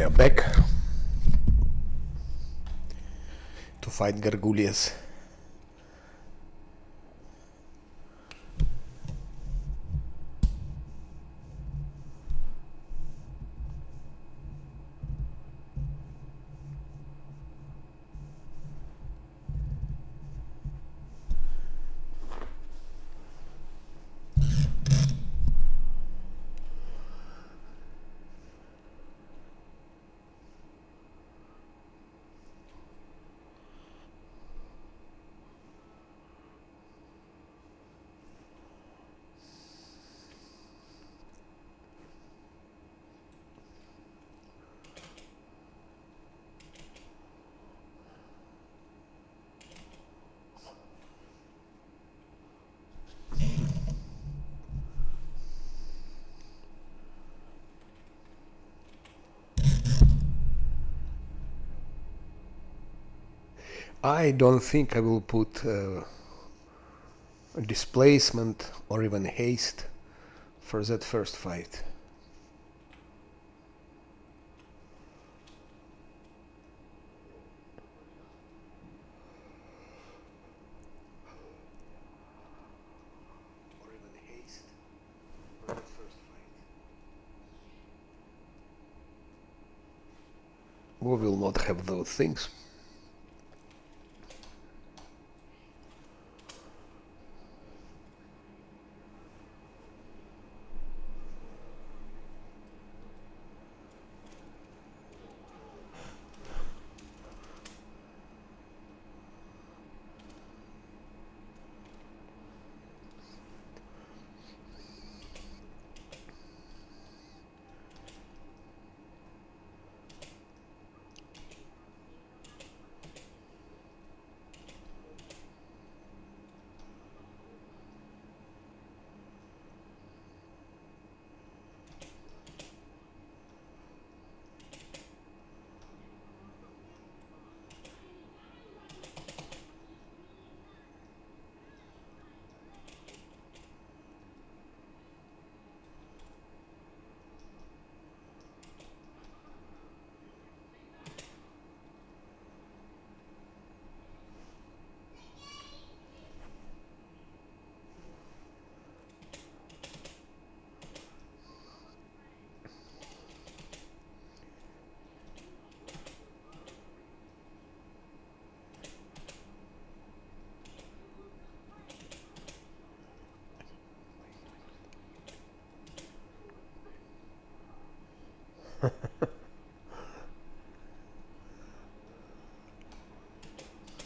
are back to fight Gargoulias. I don't think I will put displacement or even haste for that first fight. We will not have those things.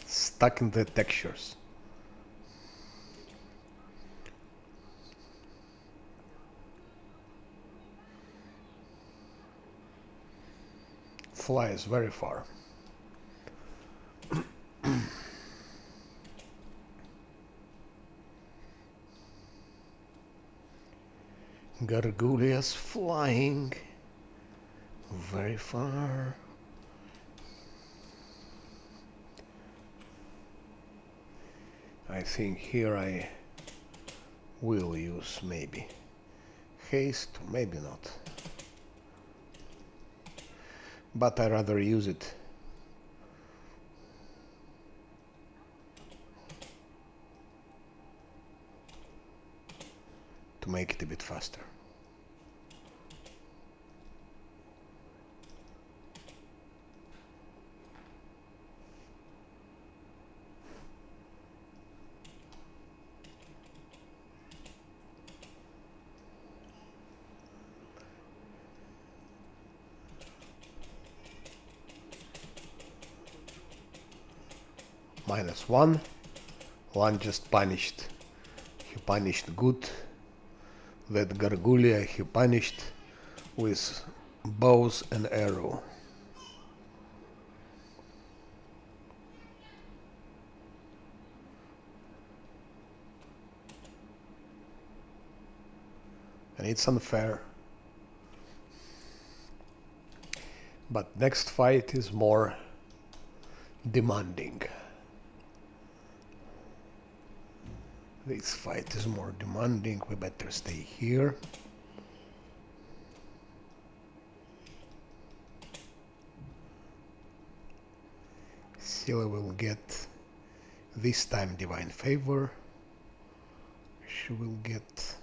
Stuck in the textures. Flies very far. Gargoulias flying very far. I think here I will use maybe haste, maybe not. But I rather use it to make it a bit faster. -1. One just punished. He punished good. That Gargoulia he punished with bows and arrow. And it's unfair. But next fight is more demanding. This fight is more demanding. We better stay here. Scylla will get this time Divine Favor. She will get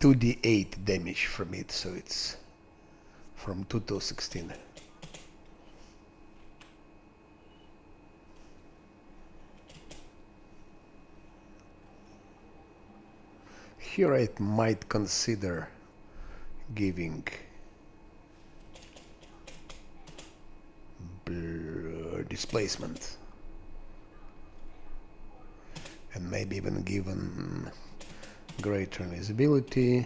(2d8) damage from it, so it's from 2 to 16. Here I might consider giving displacement, and maybe even given greater invisibility,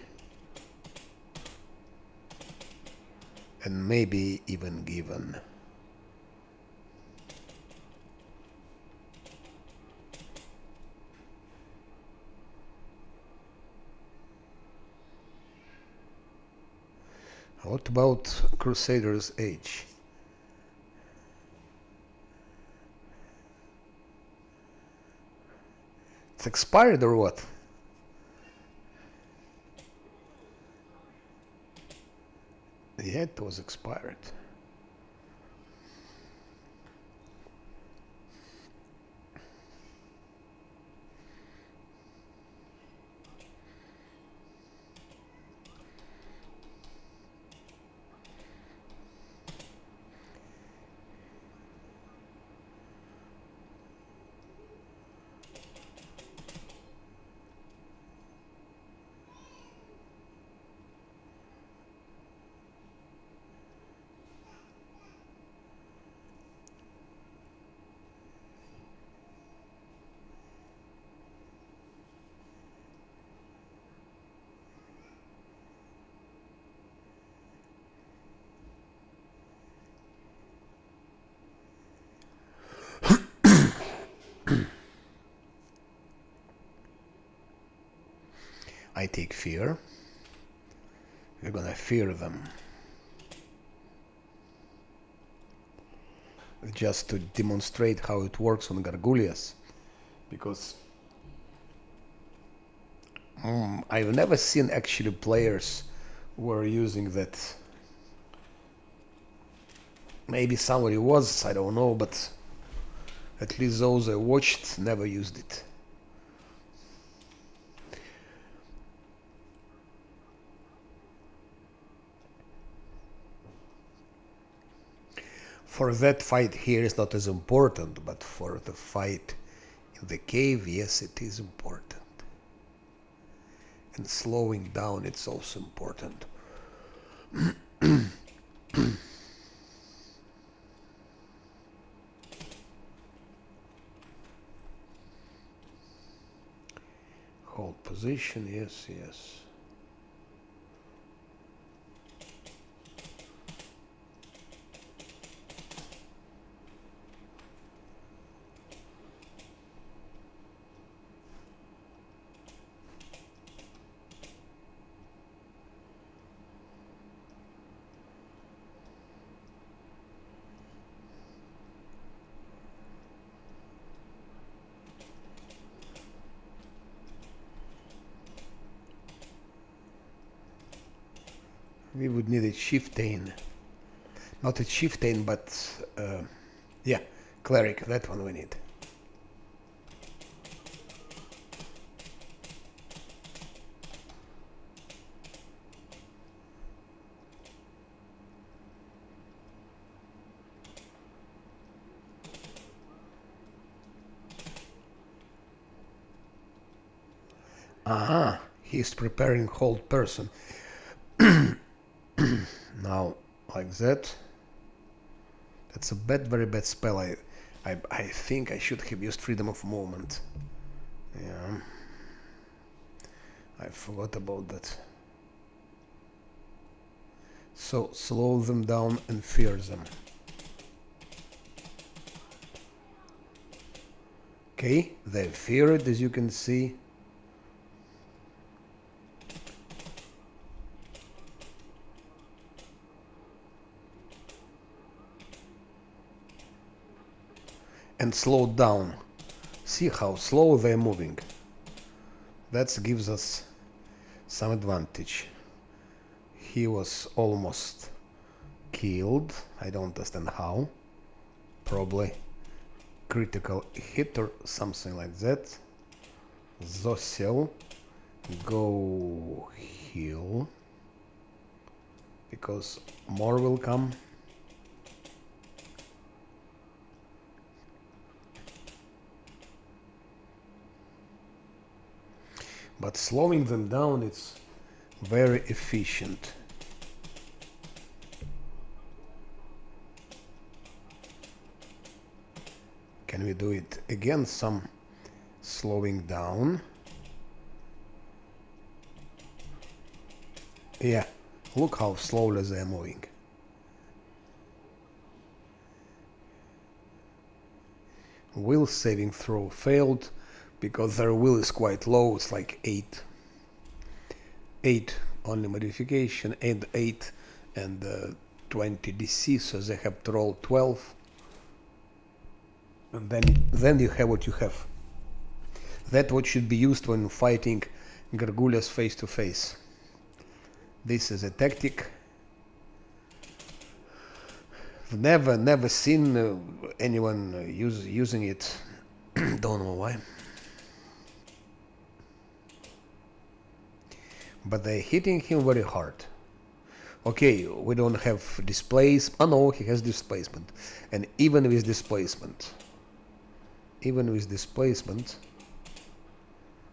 and maybe even given what about Crusader's Age? It's expired or what? Yeah, it was expired. I take fear. We're gonna fear them. Just to demonstrate how it works on Gargullias. Because I've never seen actually players who are using that. Maybe somebody was, I don't know, but at least those I watched never used it. For that fight here is not as important, but for the fight in the cave, yes, it is important. And slowing down, it's also important. Hold position, yes, yes. We would need a chieftain. Not a chieftain, but yeah, cleric, that one we need. Aha, he's preparing hold person. Now, like that. That's a bad, very bad spell. I think I should have used freedom of movement. Yeah. I forgot about that. So, slow them down and fear them. Okay, they're feared, as you can see. and slowed down. See how slow they're moving. That gives us some advantage. He was almost killed. I don't understand how. Probably critical hit or something like that. Zosel, go heal. Because more will come. But slowing them down, it's very efficient. Can we do it again? Some slowing down. Yeah, look how slowly they're moving. Will saving throw failed because their will is quite low. It's like 8. 8 only modification, and 8 and 20 DC, so they have to roll 12. And then you have what you have. That what should be used when fighting Gargullas face to face. This is a tactic. I've never seen anyone using it. Don't know why. But they're hitting him very hard. Okay, we don't have displace. Oh no, he has displacement. And even with displacement,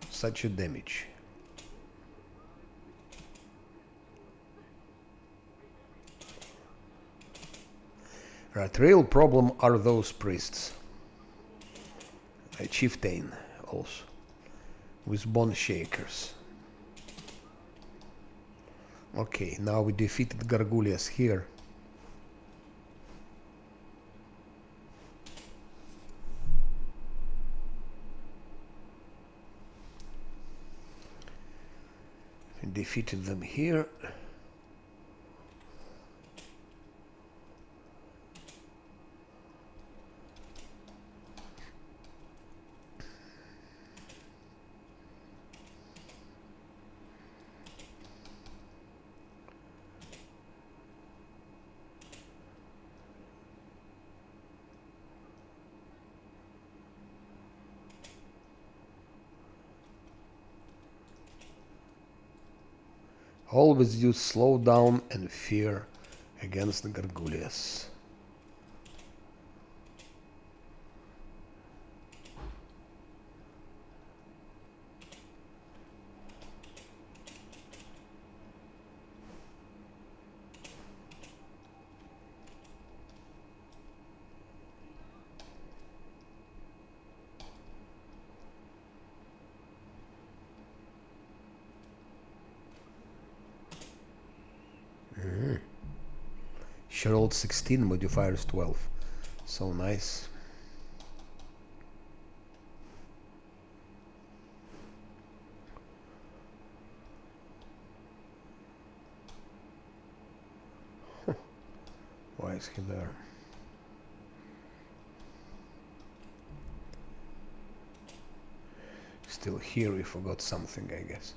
such a damage. Right, real problem are those priests. A chieftain also, with bone shakers. Okay, now we defeated Gargullas here. We defeated them here. Always use slow down and fear against the Gargullas. She rolled 16, modifiers 12. So nice. Why is he there? Still here, we forgot something, I guess.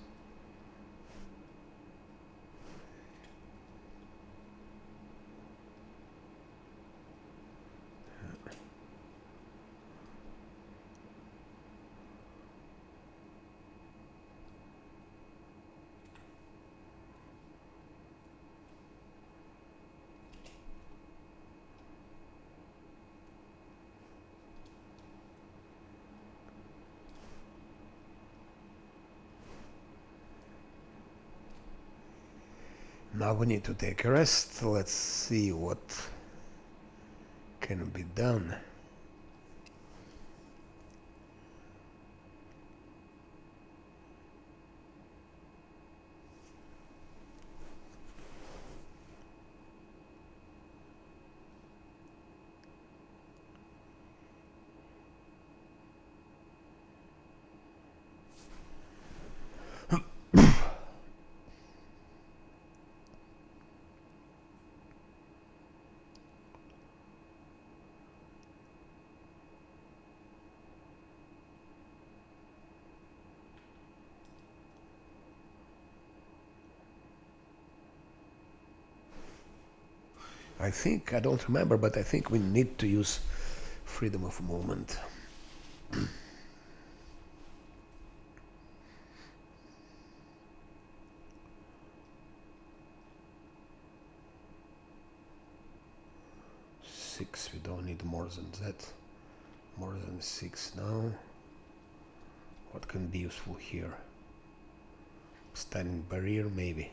Now we need to take a rest. Let's see what can be done. I think, I don't remember, but I think we need to use freedom of movement. Six, we don't need more than that. More than 6 now. What can be useful here? Standing barrier, maybe.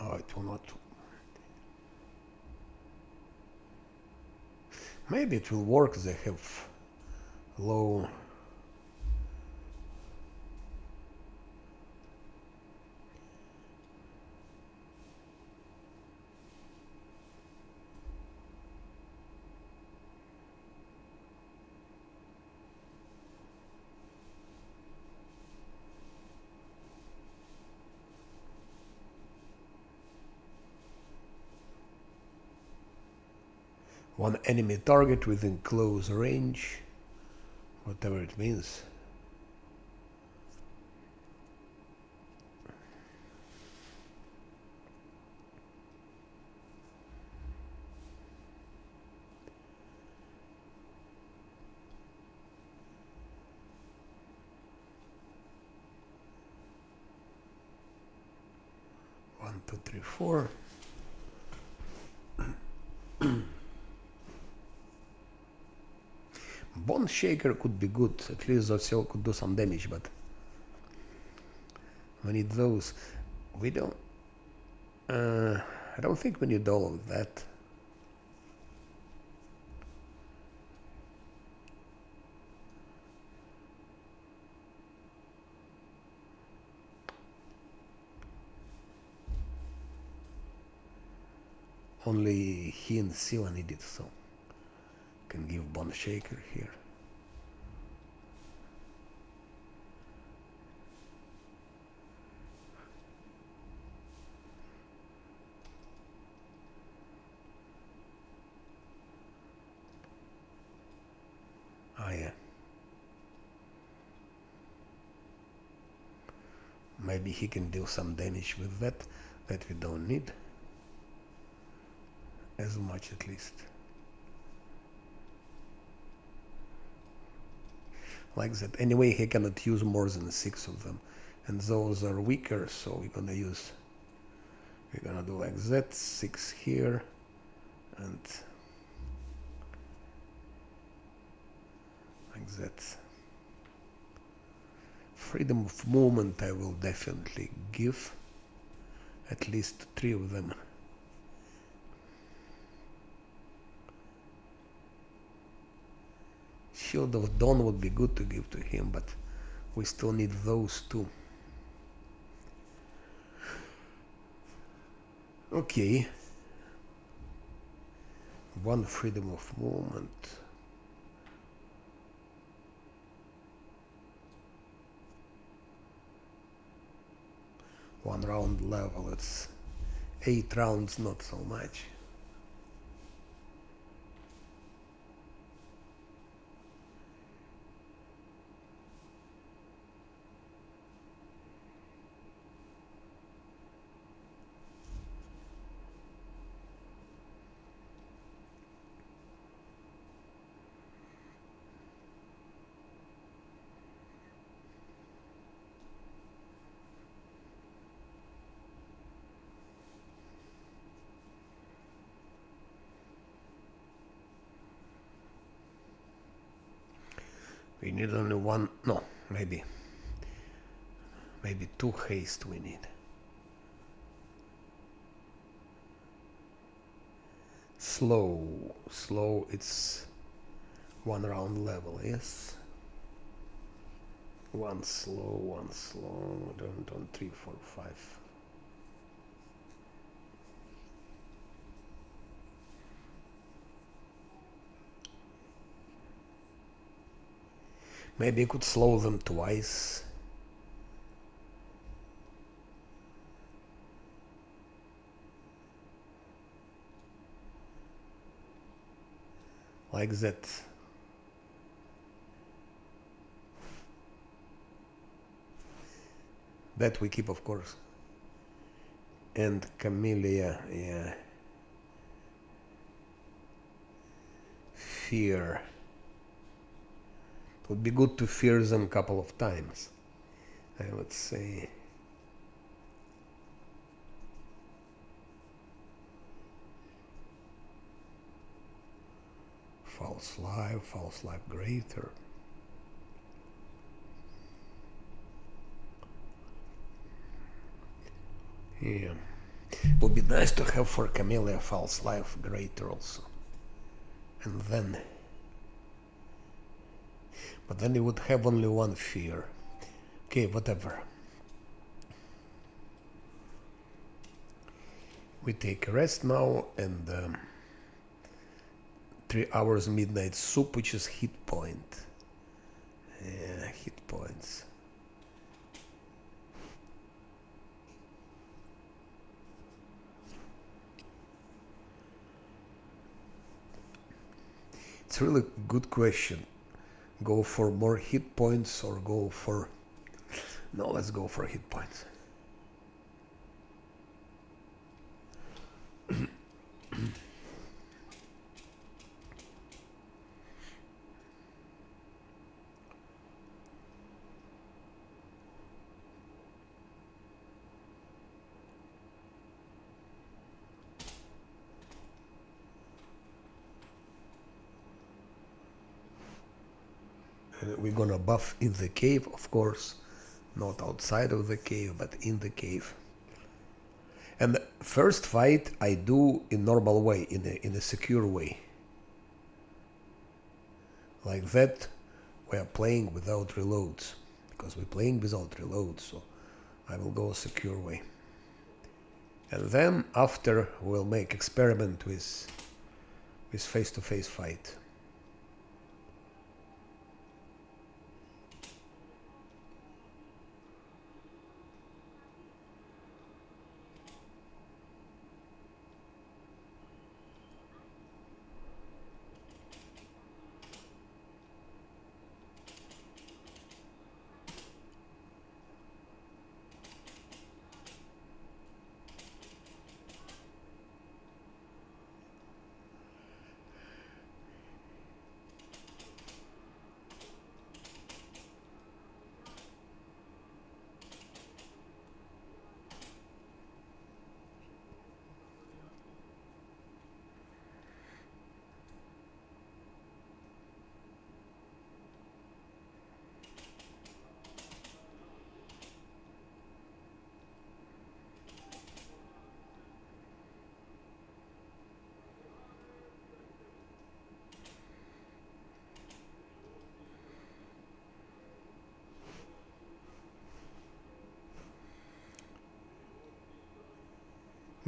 Oh, it will not. Maybe it will work. They have low. One enemy target within close range, whatever it means. One, two, three, four. Bone Shaker could be good. At least Zociel could do some damage, but we need those. We don't. I don't think we need all of that. Only he and Sila need it, so can give Bone Shaker here. Ah, yeah. Maybe he can deal some damage with that we don't need. As much at least. Like that. Anyway, he cannot use more than 6 of them. And those are weaker, so we're gonna do like that. 6 here. And like that. Freedom of movement I will definitely give. At least 3 of them. Shield of Dawn would be good to give to him, but we still need those 2. Okay. 1 freedom of movement. One round level, it's 8 rounds, not so much. We need only 1, no, maybe 2 haste we need. Slow, it's 1 round level, yes. 1 slow, 1, 3, 4, 5. Maybe you could slow them twice. Like that. That we keep, of course. And Camellia, yeah. Fear. It would be good to fear them a couple of times, I would say. False life greater. Yeah. It would be nice to have for Camellia false life greater also. And then... But then you would have only one fear. Okay, whatever. We take a rest now and 3 hours midnight soup, which is hit point. Yeah, hit points. It's really a good question. Go for more hit points or go for... No, let's go for hit points. We're gonna buff in the cave, of course. Not outside of the cave, but in the cave. And the first fight I do in normal way, in a secure way. Like that, we are playing without reloads. Because we're playing without reloads, so I will go a secure way. And then after we'll make experiment with face-to-face fight.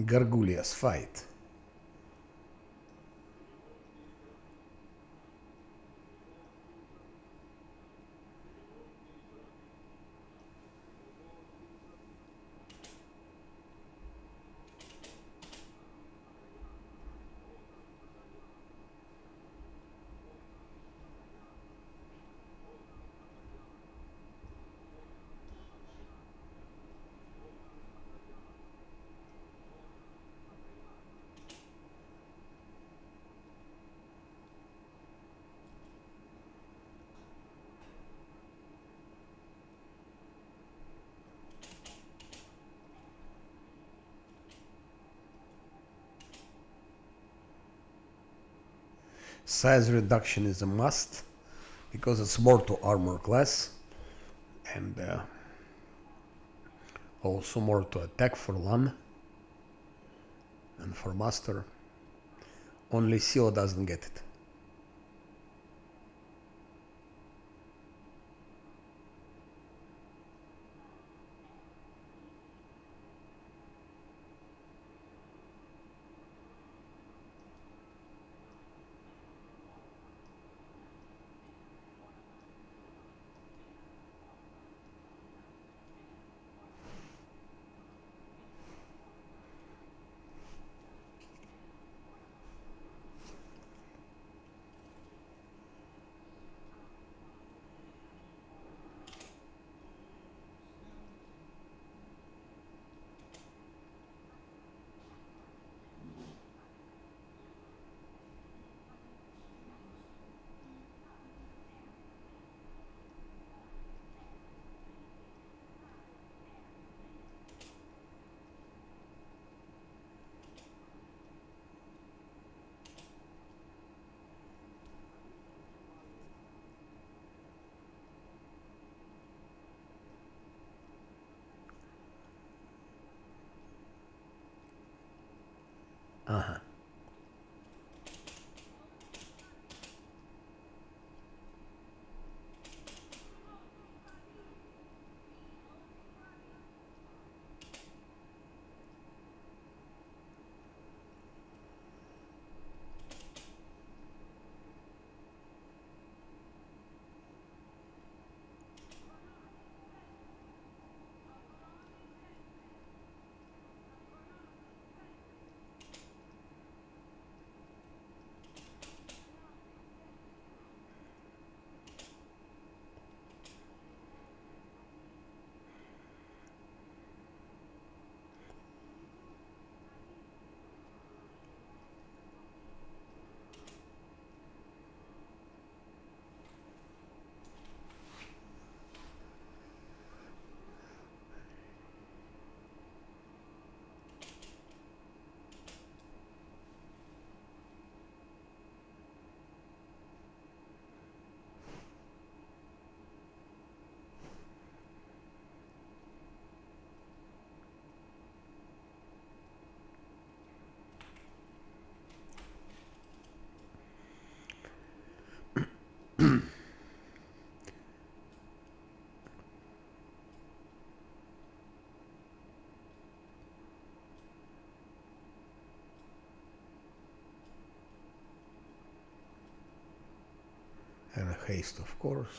Gargullias fight. Size reduction is a must because it's more to armor class and also more to attack for LAN and for master. Only Silo doesn't get it. Uh-huh. And a haste, of course.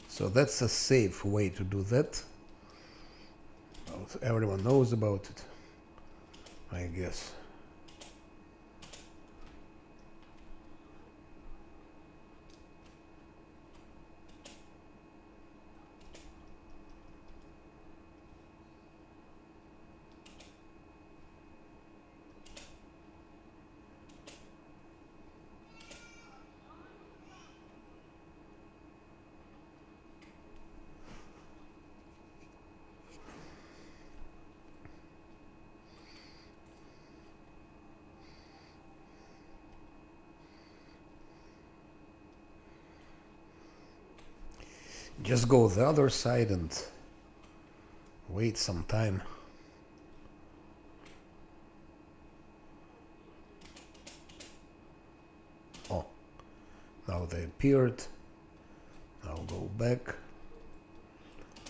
So that's a safe way to do that. Well, everyone knows about it, I guess. Just go the other side and wait some time. Oh, now they appeared. Now go back.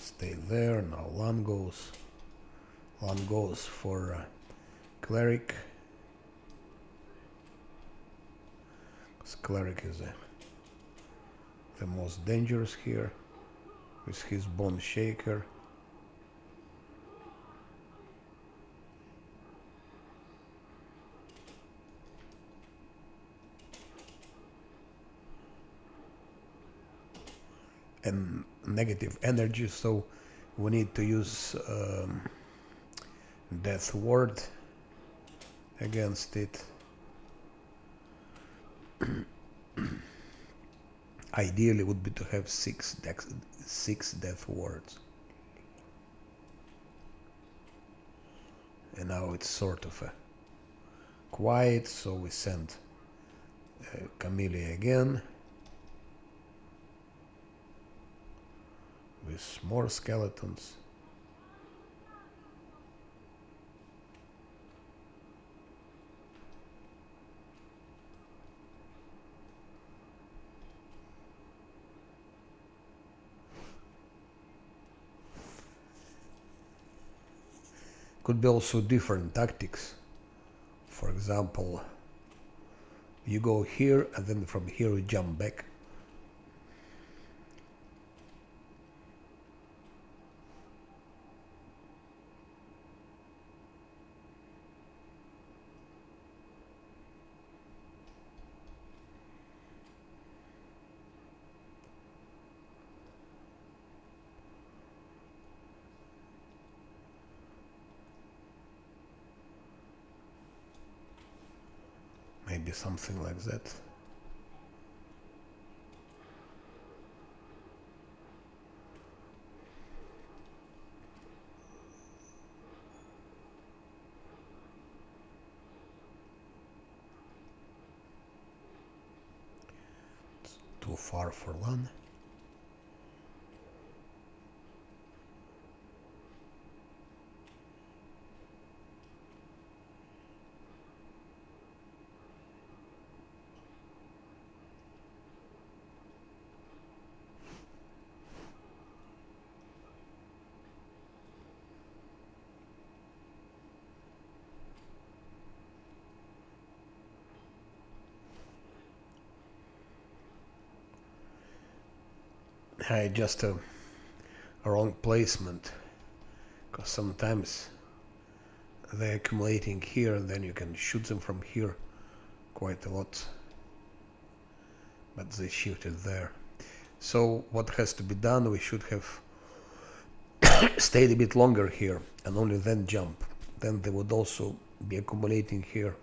Stay there. Now Lan goes. Lan goes for cleric. Because cleric is the most dangerous here with his bone shaker. And negative energy, so we need to use death ward against it. Ideally would be to have six death wards, and now it's sort of quiet, so we send Camellia again with more skeletons. Could be also different tactics. For example, you go here and then from here you jump back. Maybe something like that. It's too far for LAN. Just a wrong placement, because sometimes they're accumulating here and then you can shoot them from here quite a lot, but they shifted there. So what has to be done, we should have stayed a bit longer here and only then jump. Then they would also be accumulating here.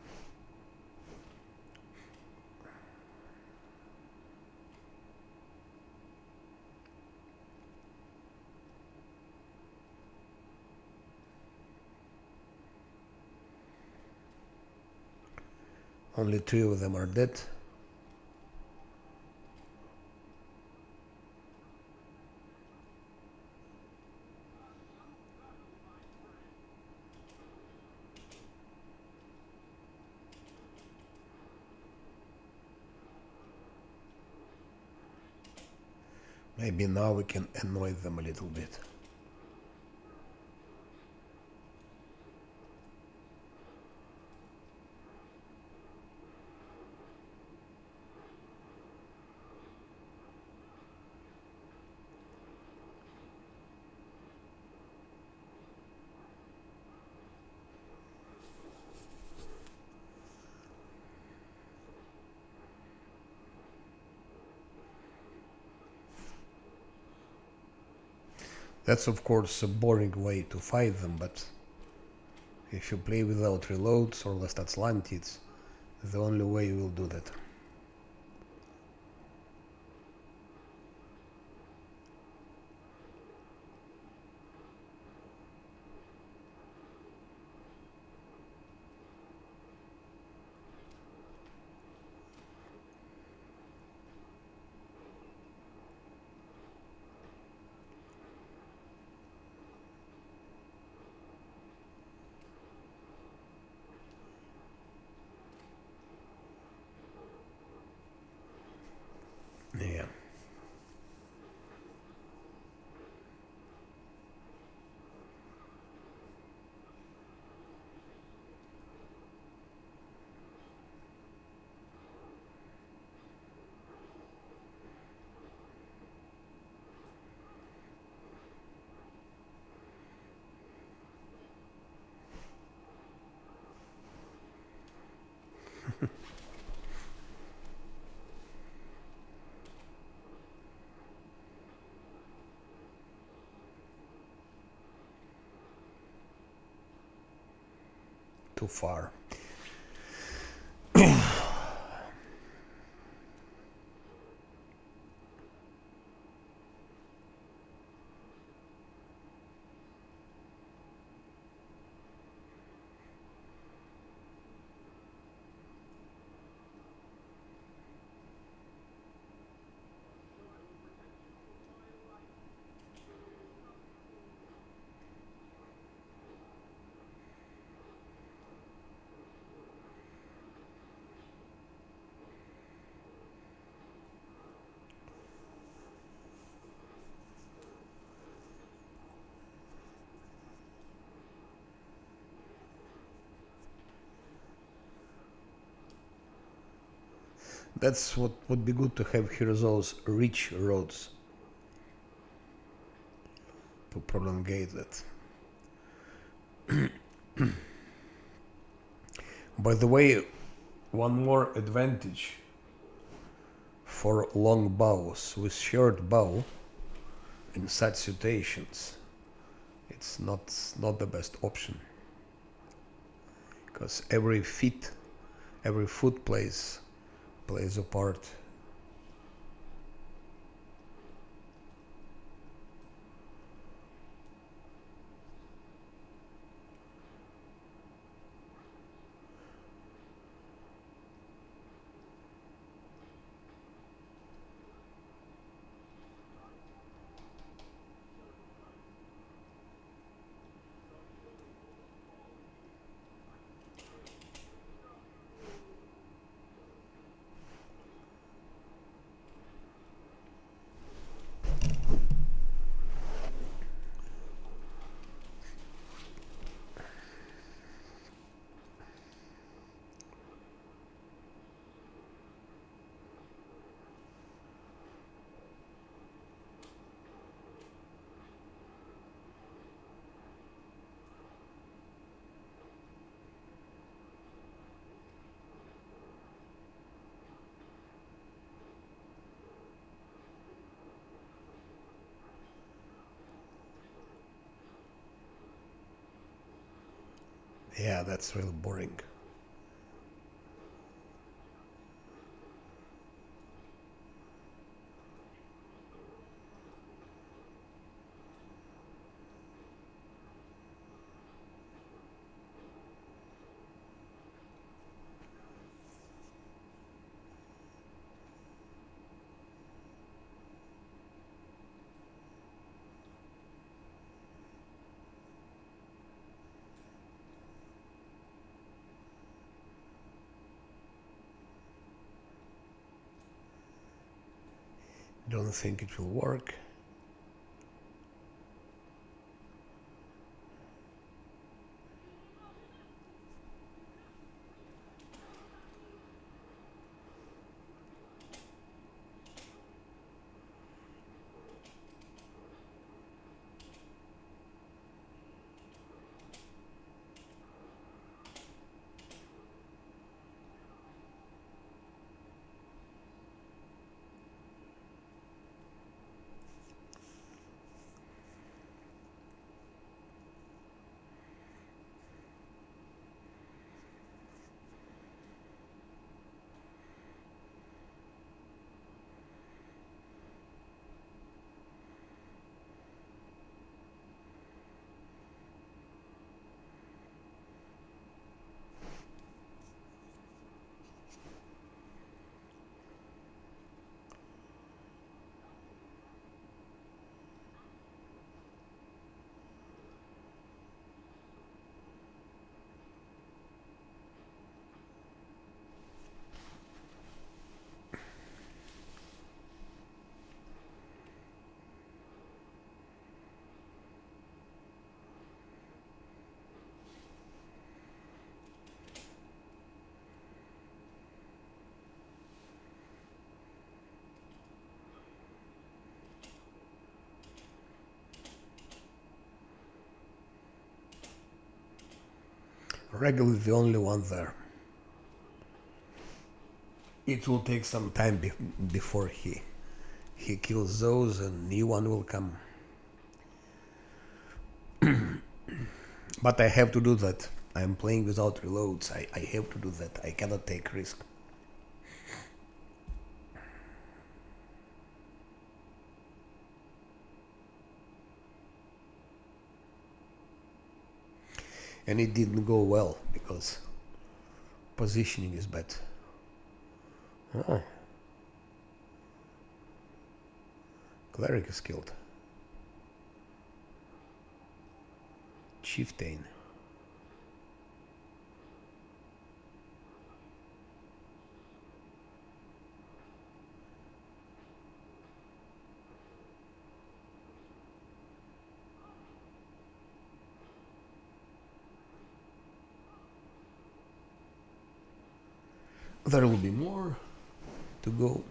Only 2 of them are dead. Maybe now we can annoy them a little bit. That's of course a boring way to fight them, but if you play without reloads or less Atlantis, it's the only way you will do that. Yeah. Too far. That's what would be good to have here, those rich roads to prolongate that. By the way, one more advantage for long bows with short bow in such situations, it's not the best option, because every feet Every foot plays a part. Yeah, that's really boring. Don't think it will work. Regal is the only one there. It will take some time before he kills those and new one will come. But I have to do that. I'm playing without reloads. I have to do that. I cannot take risk. And it didn't go well because positioning is bad. Oh, cleric is killed. Chieftain. There will be more to go.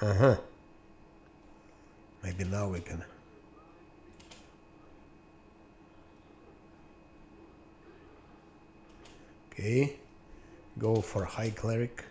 Uh-huh. Maybe now we can. Okay. Go for high cleric.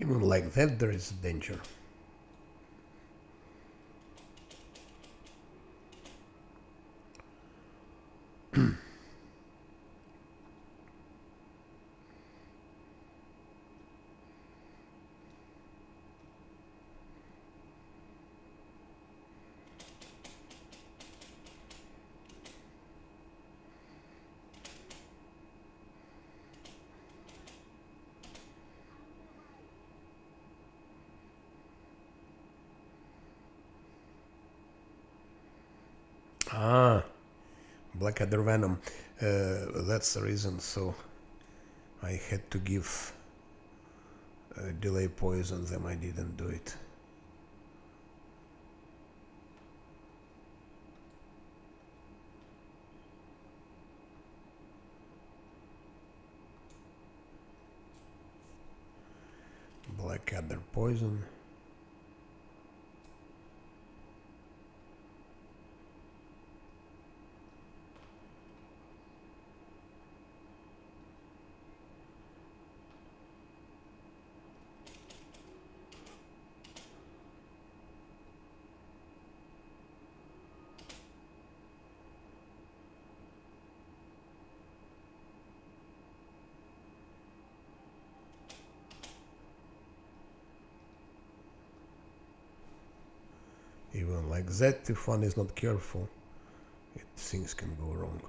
Even like that there is danger. Ah, Blackadder Venom. That's the reason. So I had to give delay poison them. I didn't do it. Blackadder poison. Even like that, if one is not careful, things can go wrong.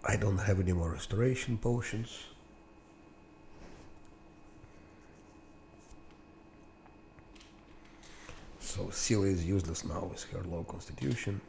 I don't have any more restoration potions. So Scylla is useless now with her low constitution.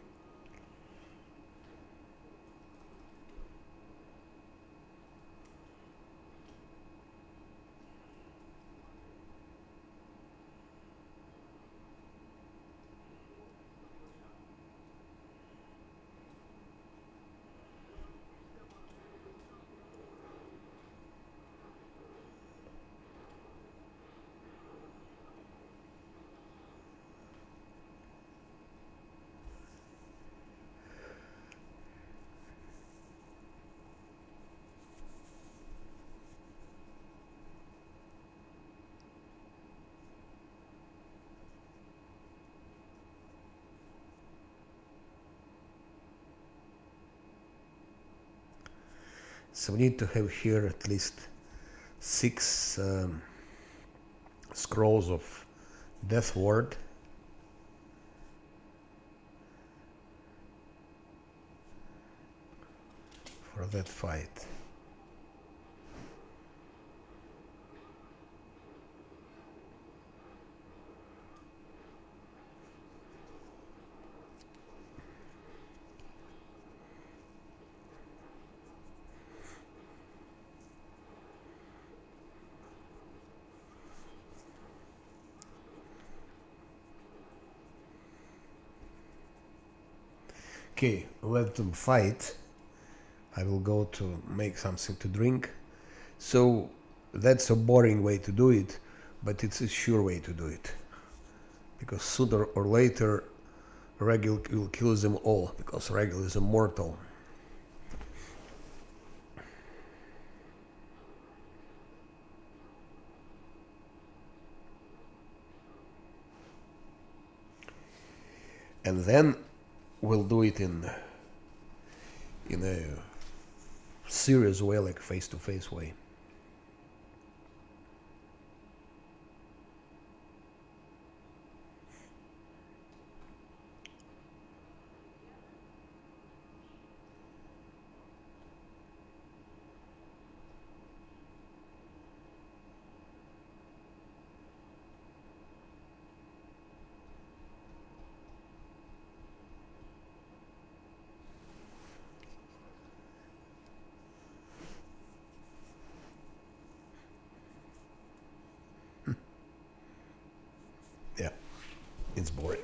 So we need to have here at least 6 scrolls of Death Ward. For that fight. Okay, let them fight. I will go to make something to drink. So that's a boring way to do it, but it's a sure way to do it. Because sooner or later, Regil will kill them all, because Regil is immortal. And then we'll do it in a serious way, like face-to-face way. Yeah, it's boring.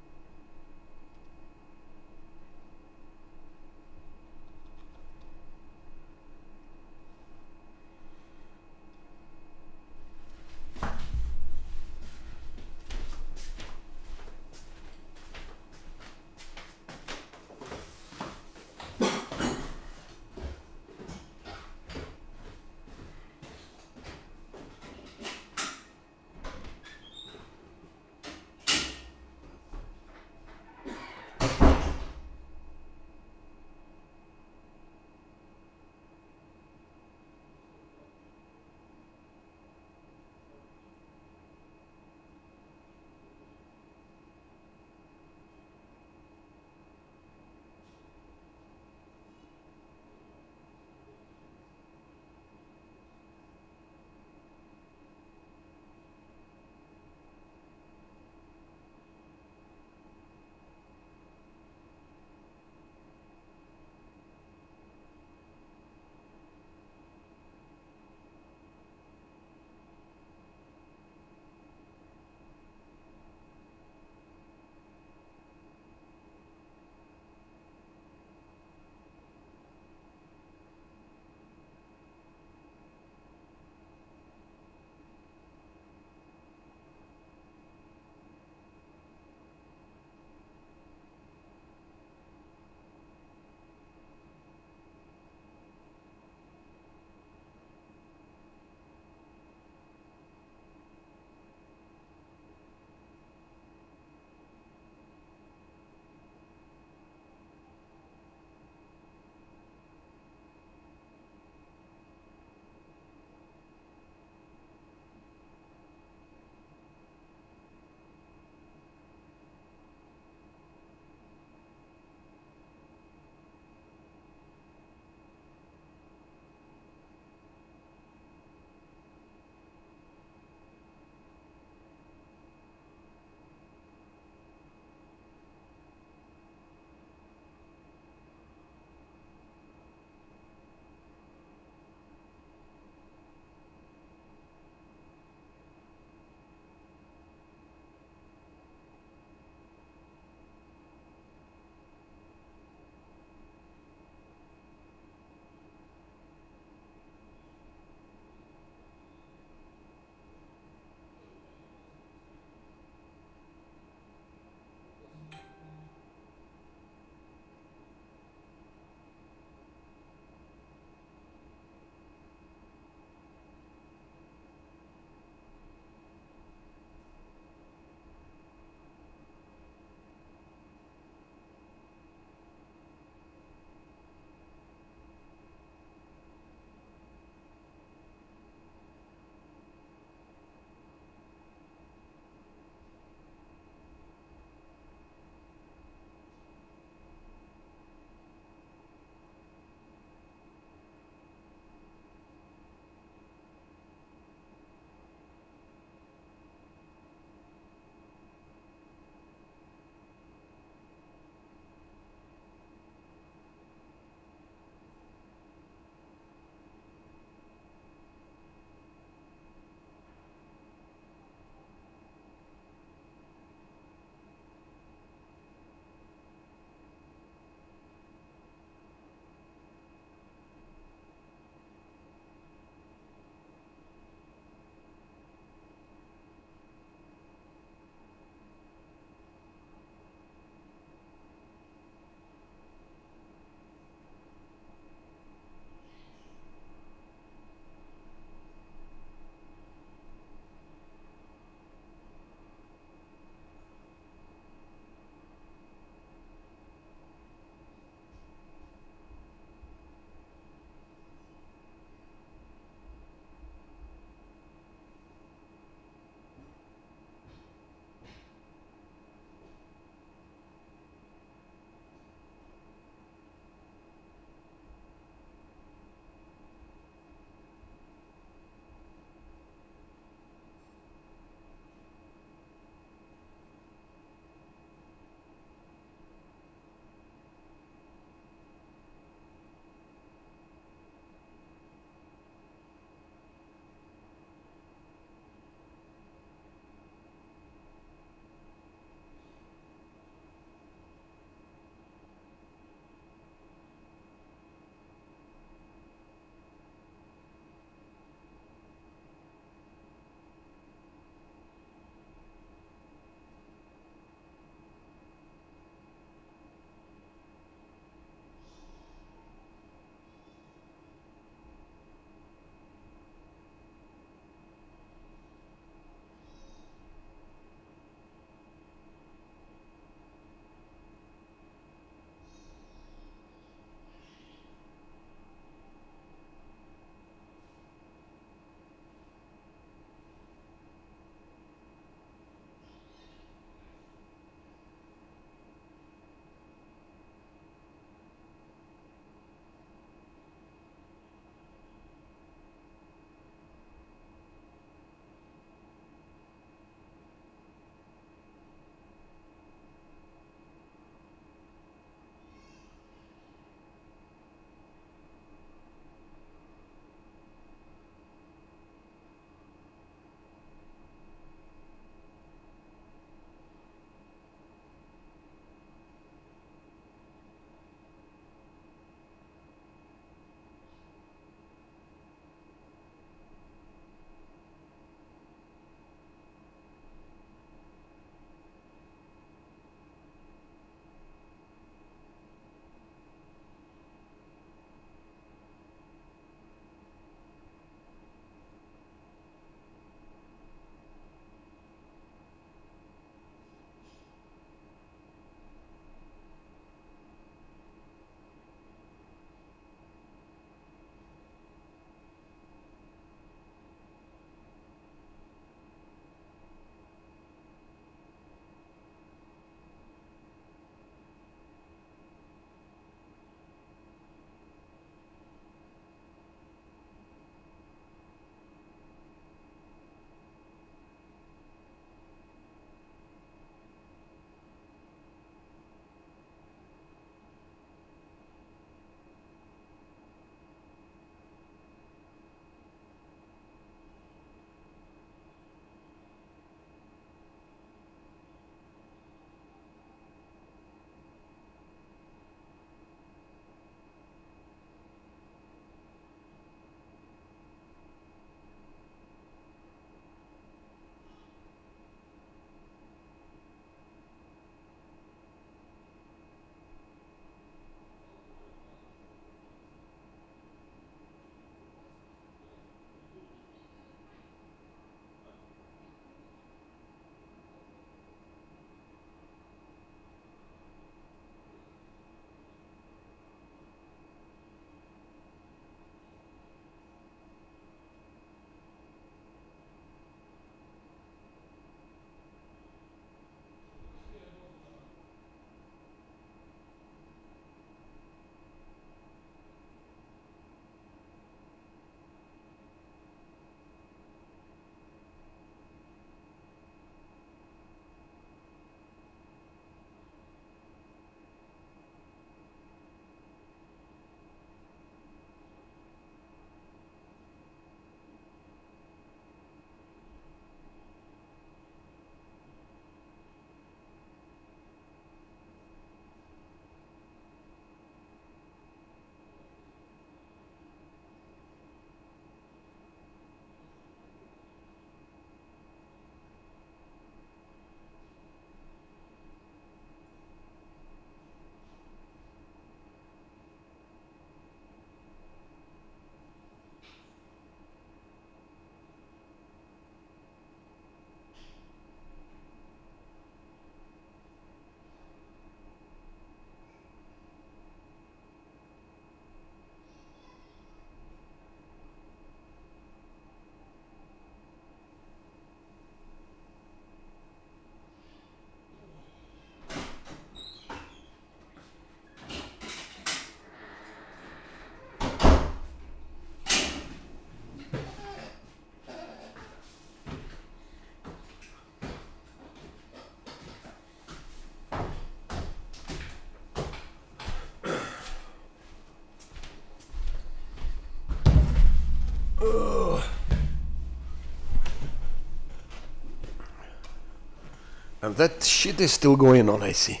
And that shit is still going on, I see.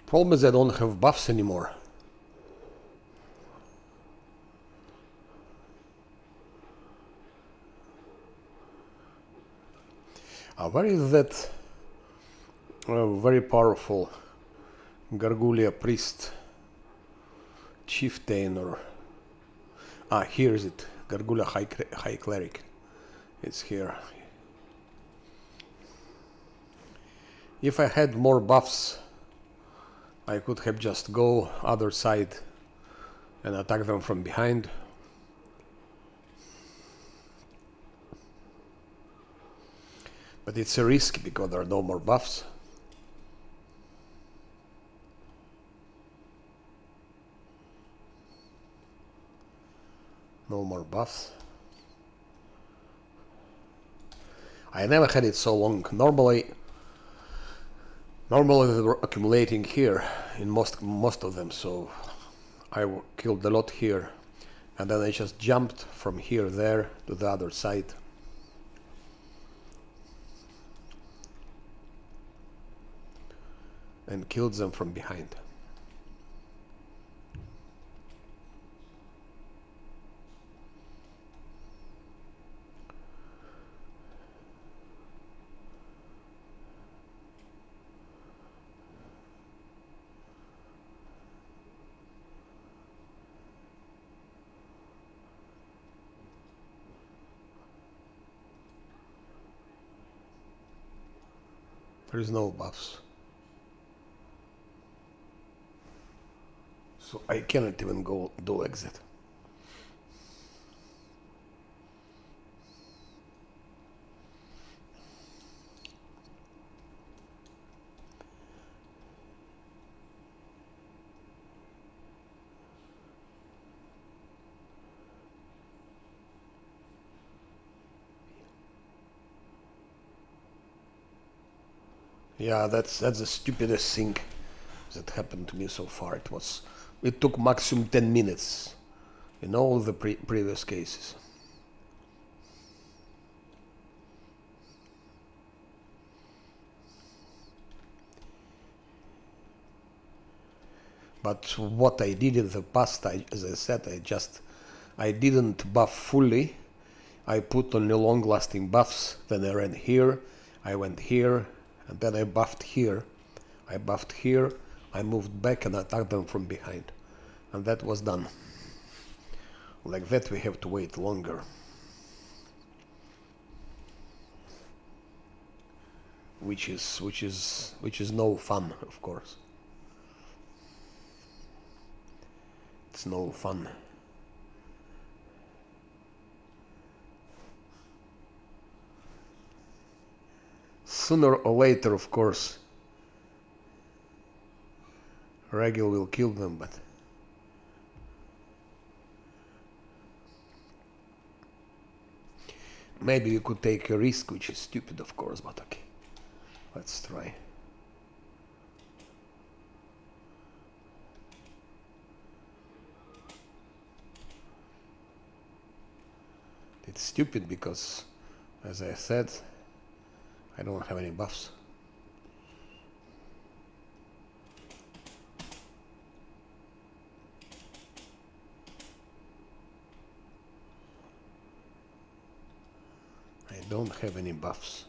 Problem is I don't have buffs anymore. Where is that very powerful Gargulia priest, chieftain, or here is it, Gargulia high cleric. It's here. If I had more buffs, I could have just go other side and attack them from behind. But it's a risk because there are no more buffs. No more buffs. I never had it so long. Normally they were accumulating here in most of them, so I killed a lot here, and then I just jumped from here there to the other side. And killed them from behind. There is no buffs. So I cannot even go do exit. Yeah, that's the stupidest thing that happened to me so far. It took maximum 10 minutes in all the previous cases. But what I did in the past, as I said, I didn't buff fully. I put only long-lasting buffs. Then I ran here, I went here, and then I buffed here. I buffed here, I moved back and attacked them from behind. And that was done. Like that we have to wait longer. Which is no fun, of course. It's no fun. Sooner or later, of course, Regil will kill them, but maybe we could take a risk, which is stupid, of course, but okay. Let's try. It's stupid because, as I said, I don't have any buffs. I don't have any buffs.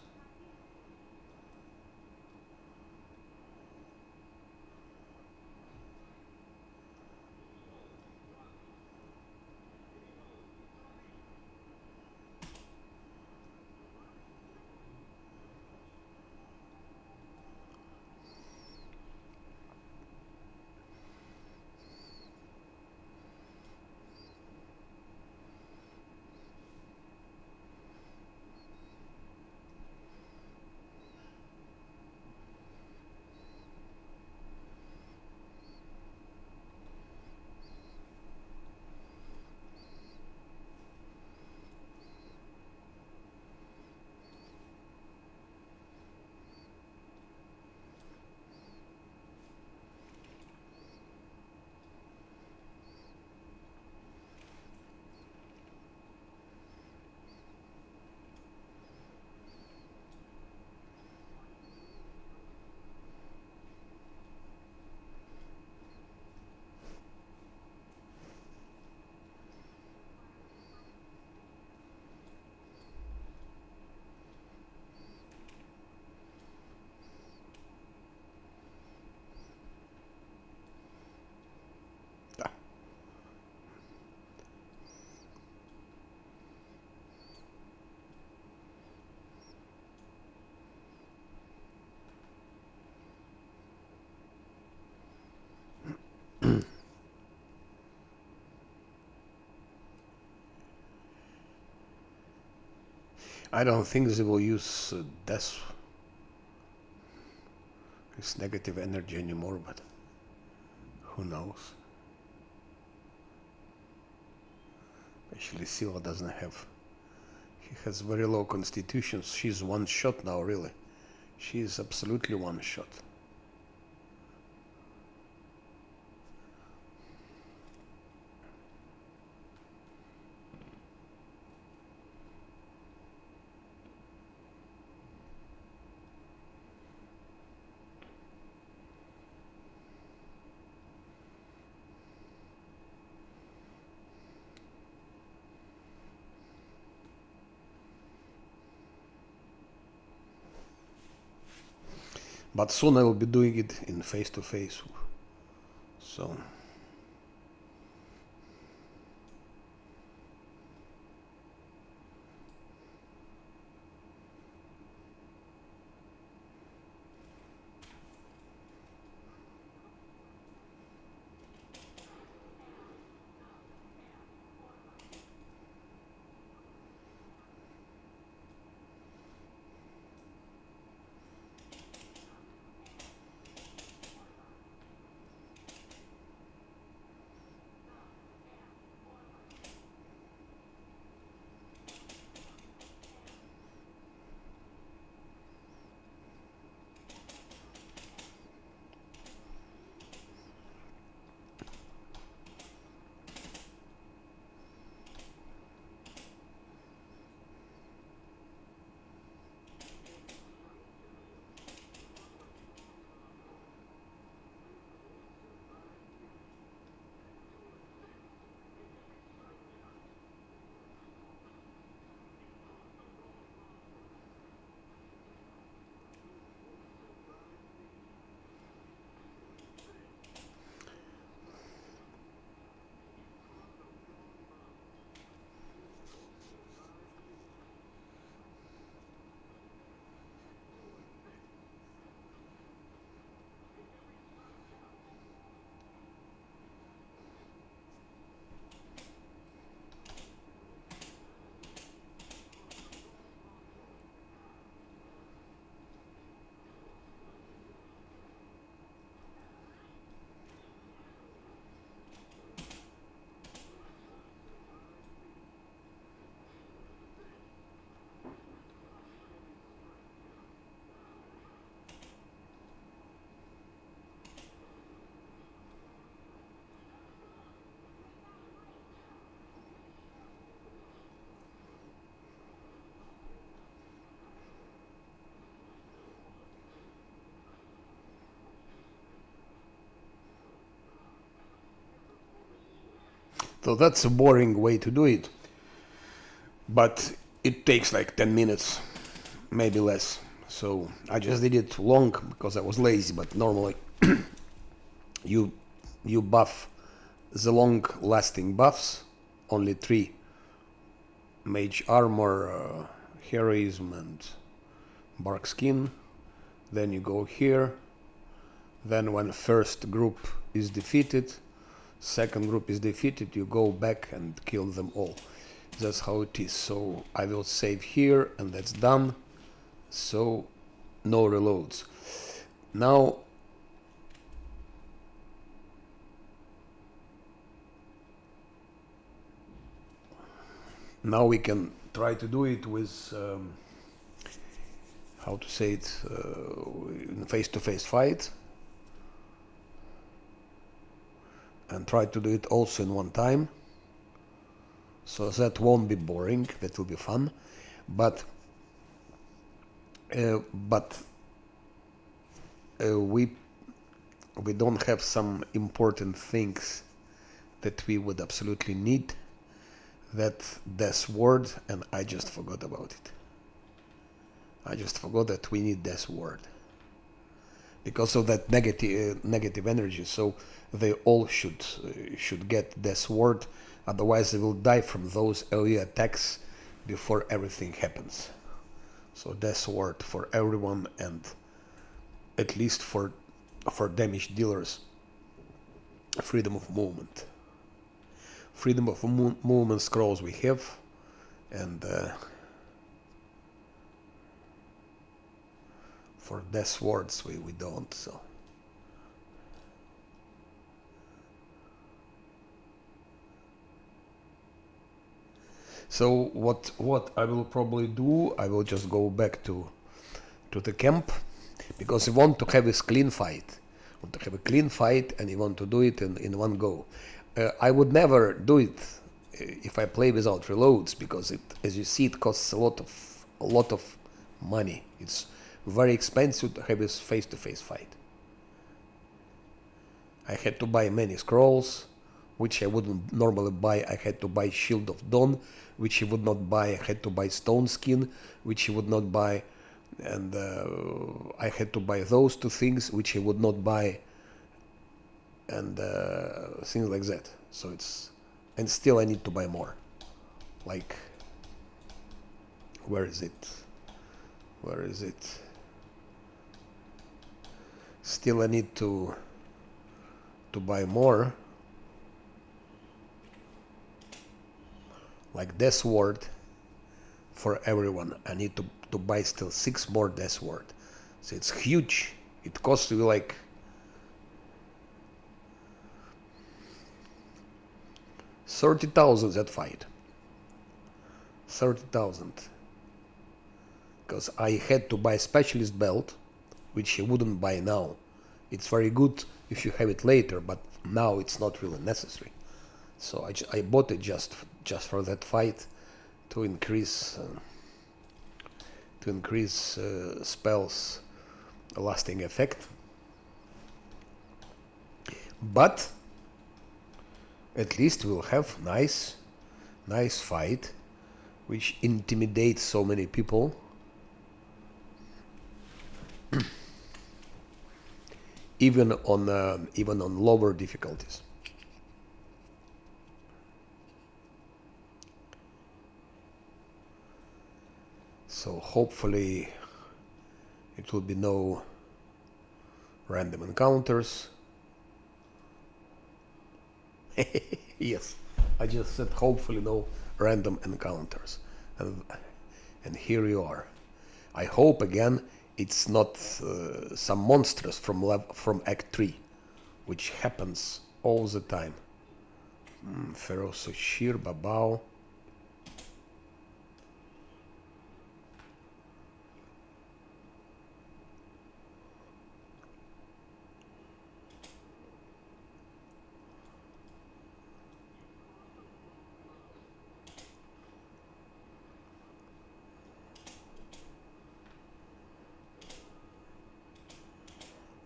I don't think they will use death, this negative energy anymore, but who knows. Actually, Sila doesn't have. He has very low constitution. She's one shot now, really. She is absolutely one shot. But soon I will be doing it in face-to-face. So that's a boring way to do it. But it takes like 10 minutes, maybe less. So I just did it long because I was lazy, but normally you buff the long lasting buffs, only 3: mage armor, heroism and bark skin. Then you go here. Then when first group is defeated, second group is defeated, you go back and kill them all. That's how it is. So I will save here and that's done. So no reloads. Now we can try to do it with how to say it, in face-to-face fight, and try to do it also in one time. So that won't be boring. That will be fun, but we don't have some important things that we would absolutely need. That death word, and I just forgot about it. I just forgot that we need death word because of that negative energy. So they all should get death word. Otherwise, they will die from those early attacks before everything happens. So death ward for everyone, and at least for damage dealers, freedom of movement. Freedom of movement scrolls we have, and For death words we don't, so. So what I will probably do, I will just go back to the camp, because you want to have this clean fight. You want to have a clean fight, and you want to do it in one go. I would never do it if I play without reloads, because it, as you see, it costs a lot of money. It's very expensive to have this face-to-face fight. I had to buy many scrolls, which I wouldn't normally buy. I had to buy Shield of Dawn, which he would not buy. I had to buy Stone Skin, which he would not buy. And I had to buy those two things, which he would not buy. And things like that. So it's... And still I need to buy more. Like... Where is it? Where is it? Still I need to buy more. Like Death Ward for everyone. I need to buy still 6 more Death Ward. So it's huge. It costs you like 30,000 that fight. 30,000. Because I had to buy Specialist Belt, which you wouldn't buy now. It's very good if you have it later, but now it's not really necessary. So I bought it just for that fight, to increase spells lasting effect. But at least we'll have nice fight, which intimidates so many people. even on lower difficulties. So hopefully it will be no random encounters. Yes, I just said hopefully no random encounters. And here you are. I hope again it's not some monsters from Act 3, which happens all the time. Ferocious Sheer, Babao.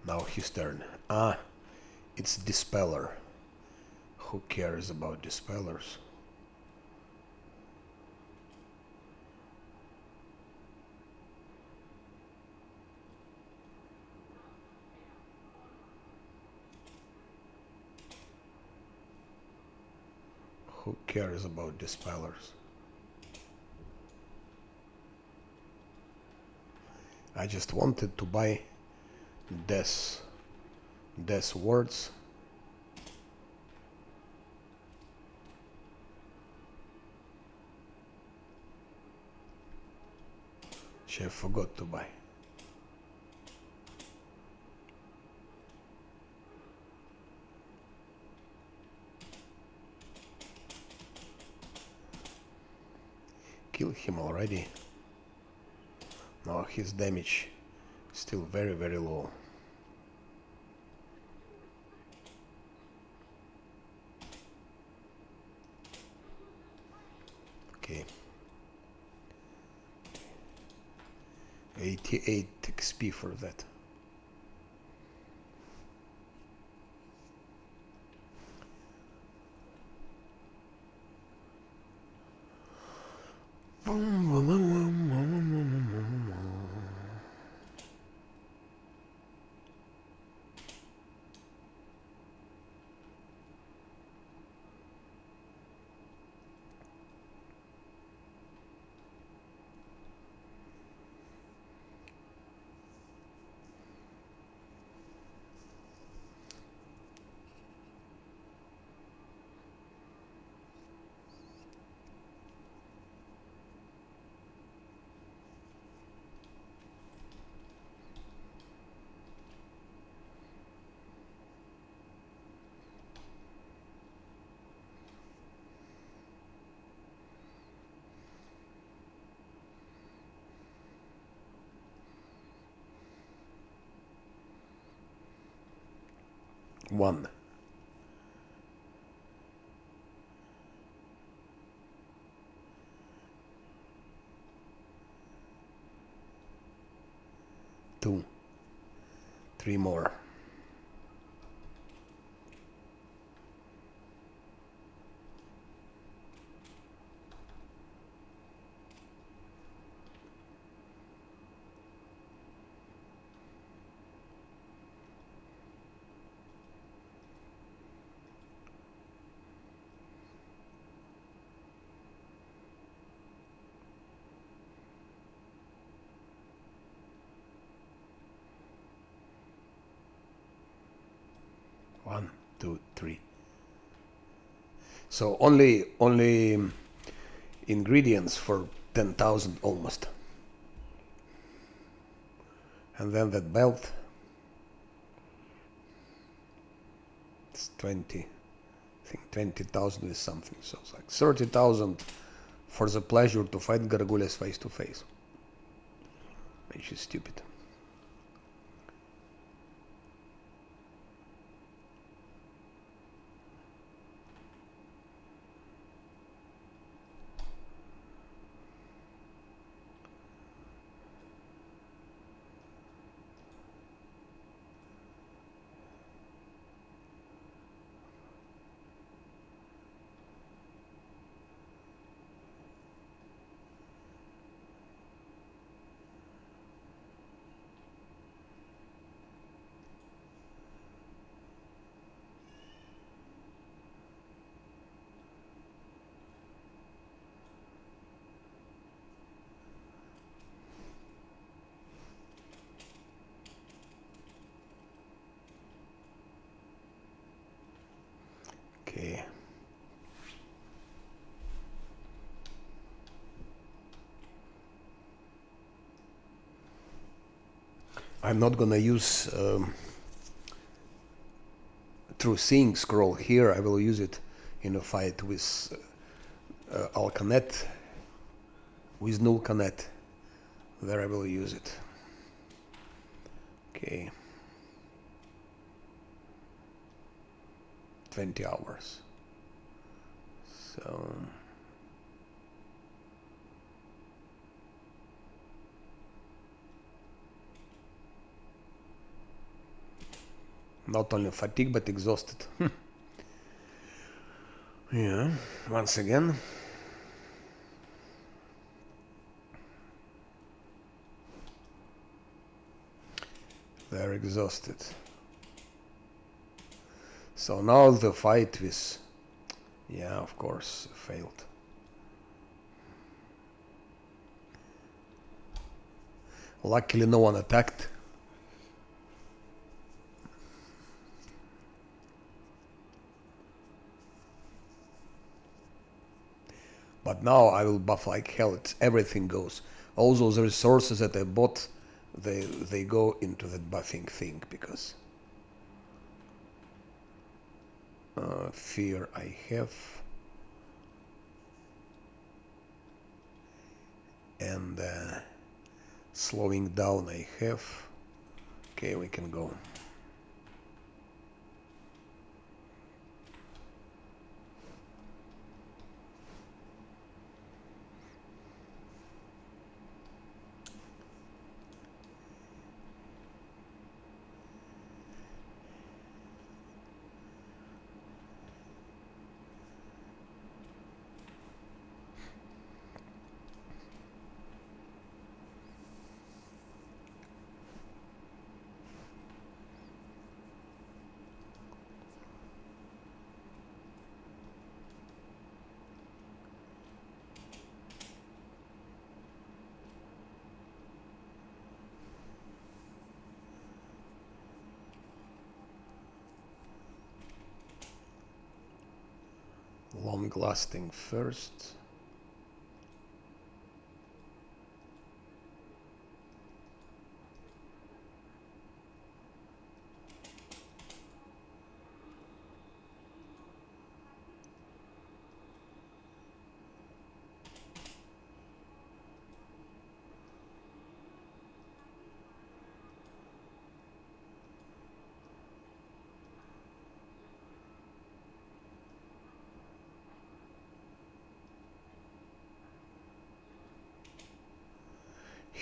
Now his turn. It's Dispeller. Who cares about Dispellers? Who cares about Dispellers? I just wanted to buy Death words. Which I forgot to buy. Kill him already. No, his damage still very, very low. Okay. 88 XP for that. 1. Two. 3 more. One, two, three. So only ingredients for 10,000 almost. And then that belt. It's 20. I think 20,000 is something. So it's like 30,000 for the pleasure to fight Gargules face to face. Which is stupid. Okay. I'm not gonna use True Seeing scroll here. I will use it in a fight with Alcanet, with Nulcanet. There I will use it. Okay. 20 hours. So not only fatigue but exhausted. Yeah, once again. They're exhausted. So now the fight with, yeah, of course, failed. Luckily no one attacked. But now I will buff like hell. It's everything goes. All those resources that I bought, they go into that buffing thing because fear I have, and slowing down I have. Okay, we can go. Long lasting first.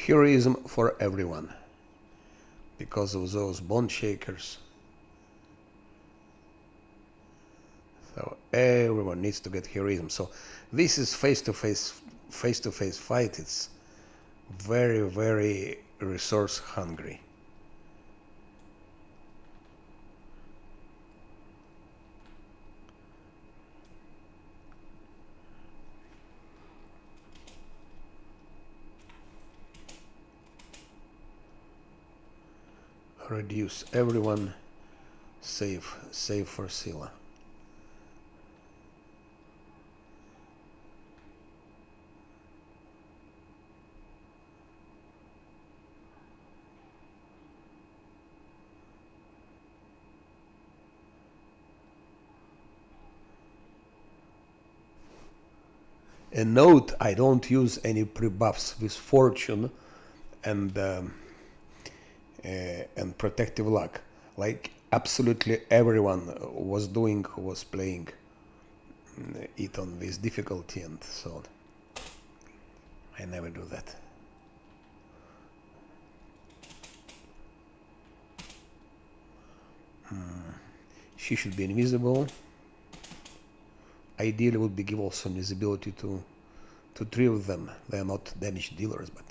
heroism for everyone because of those bone shakers. So everyone needs to get heroism. So this is face-to-face fight. It's very, very resource hungry. Reduce everyone, save for Scylla. And note, I don't use any pre-buffs with fortune and protective luck. Like absolutely everyone was doing who was playing it on this difficulty, and so I never do that. She should be invisible. Ideally would be give also invisibility to three of them. They are not damage dealers, but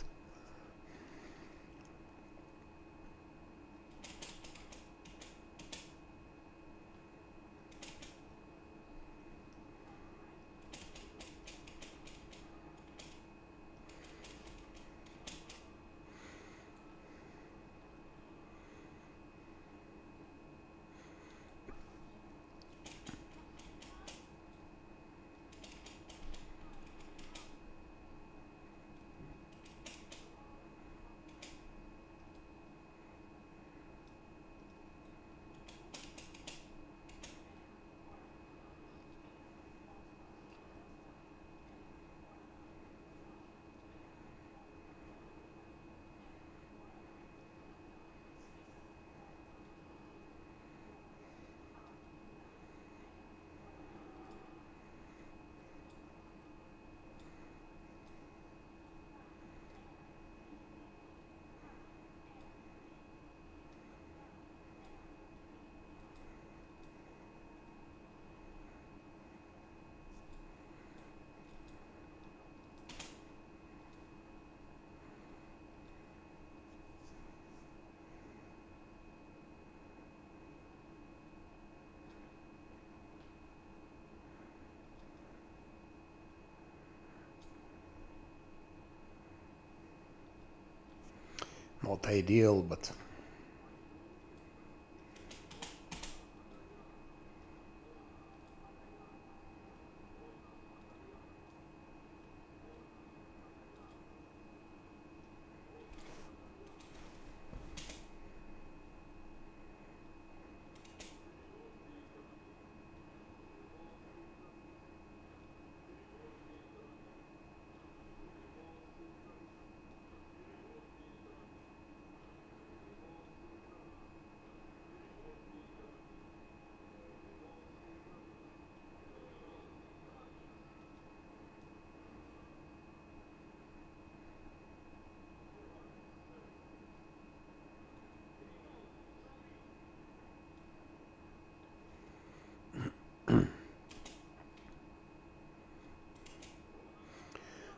not ideal, but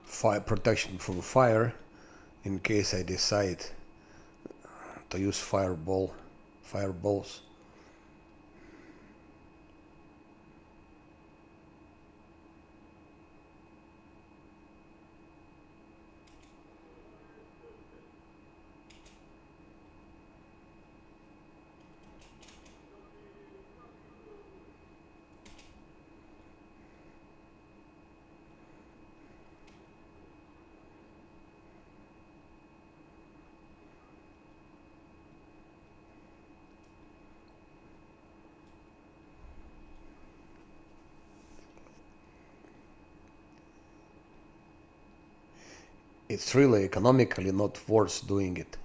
fire protection from fire in case I decide to use fireballs. It's really economically not worth doing it.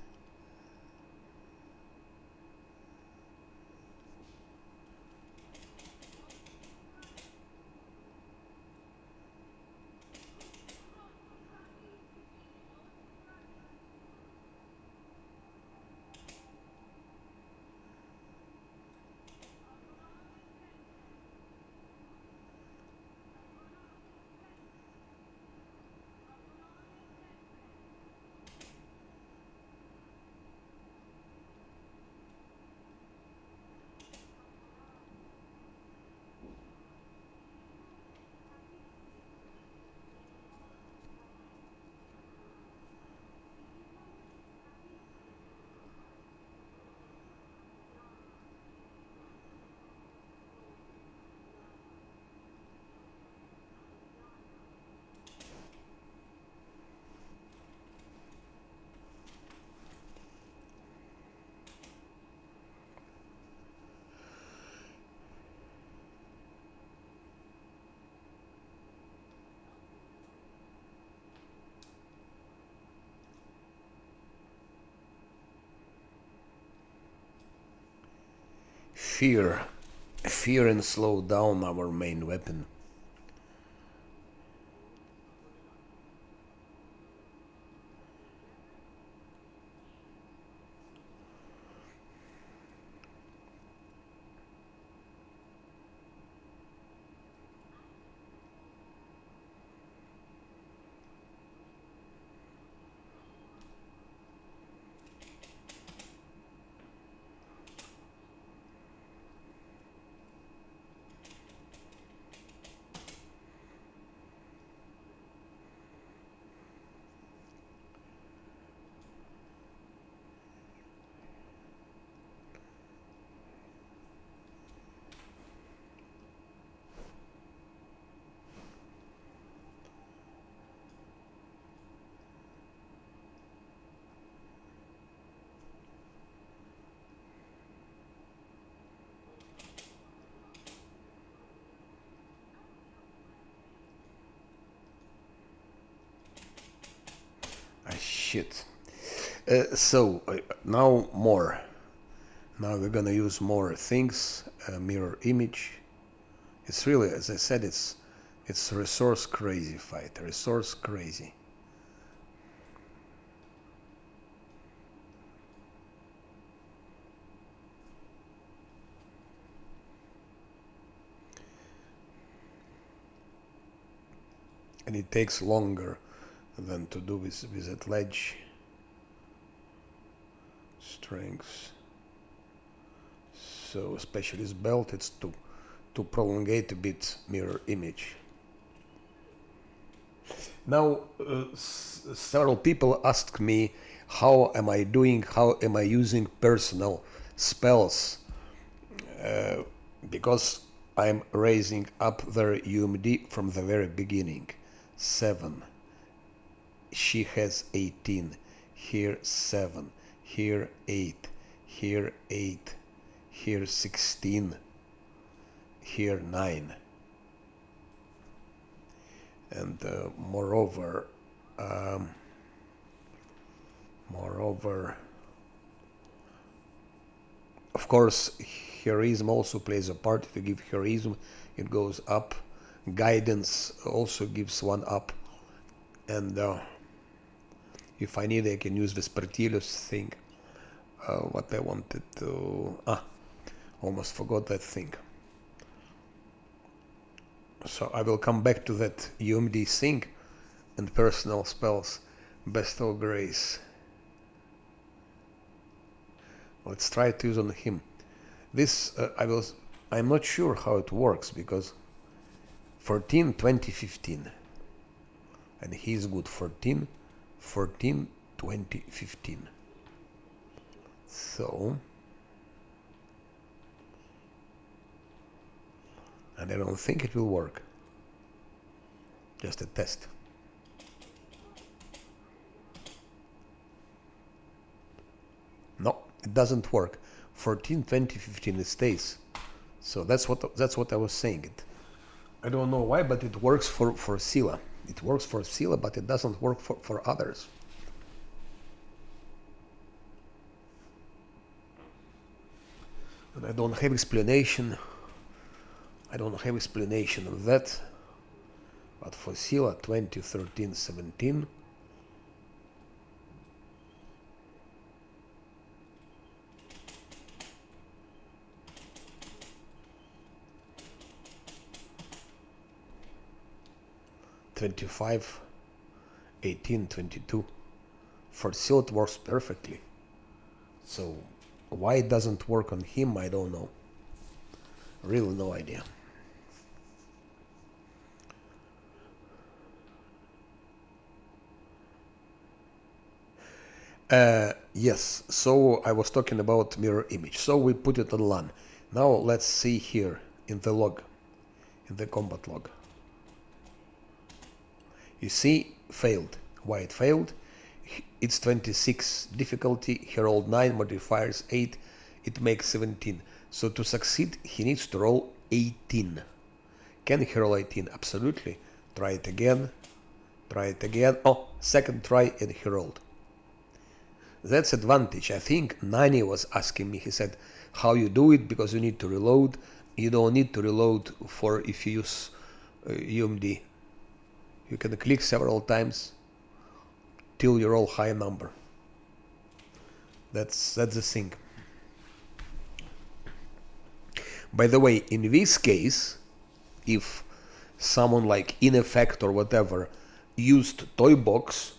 fear and slow down our main weapon. Shit. Now more. Now we're gonna use more things. Mirror image. It's really, as I said, it's resource crazy fight. Resource crazy. And it takes longer than to do with that ledge. Strength. So specialist belt, it's to prolongate a bit mirror image. Now several people asked me how am I doing, how am I using personal spells, because I'm raising up their UMD from the very beginning. 7. She has 18. Here 7. Here 8. Here 8. Here 16. Here 9. And moreover, of course, heroism also plays a part. If you give heroism, it goes up. Guidance also gives one up. And if I need, I can use this Pertilius thing. What I wanted to... almost forgot that thing. So I will come back to that UMD thing and personal spells. Bestow Grace. Let's try to use on him. This I'm not sure how it works, because 14, 20, 15. And he's good. 14, 14, 20, 15. So... and I don't think it will work. Just a test. No, it doesn't work. 14, 20, 15, it stays. So that's what I was saying. I don't know why, but it works for Scylla. It works for Scylla, but it doesn't work for others. And I don't have explanation. I don't have explanation of that. But for Scylla, 20, 13, 17. $25, 18, 22. For Scylla it works perfectly. So why it doesn't work on him, I don't know. Really no idea. Yes, so I was talking about mirror image. So we put it on LAN. Now let's see here in the log, in the combat log. You see, failed. Why it failed? It's 26 difficulty, he rolled 9, modifiers 8, it makes 17. So to succeed, he needs to roll 18. Can he roll 18? Absolutely. Try it again. Try it again. Oh, second try and he rolled. That's advantage. I think Nani was asking me, he said, how you do it, because you need to reload. You don't need to reload for if you use UMD. You can click several times till you roll high number. That's the thing. By the way, in this case, if someone like in effect or whatever used toy box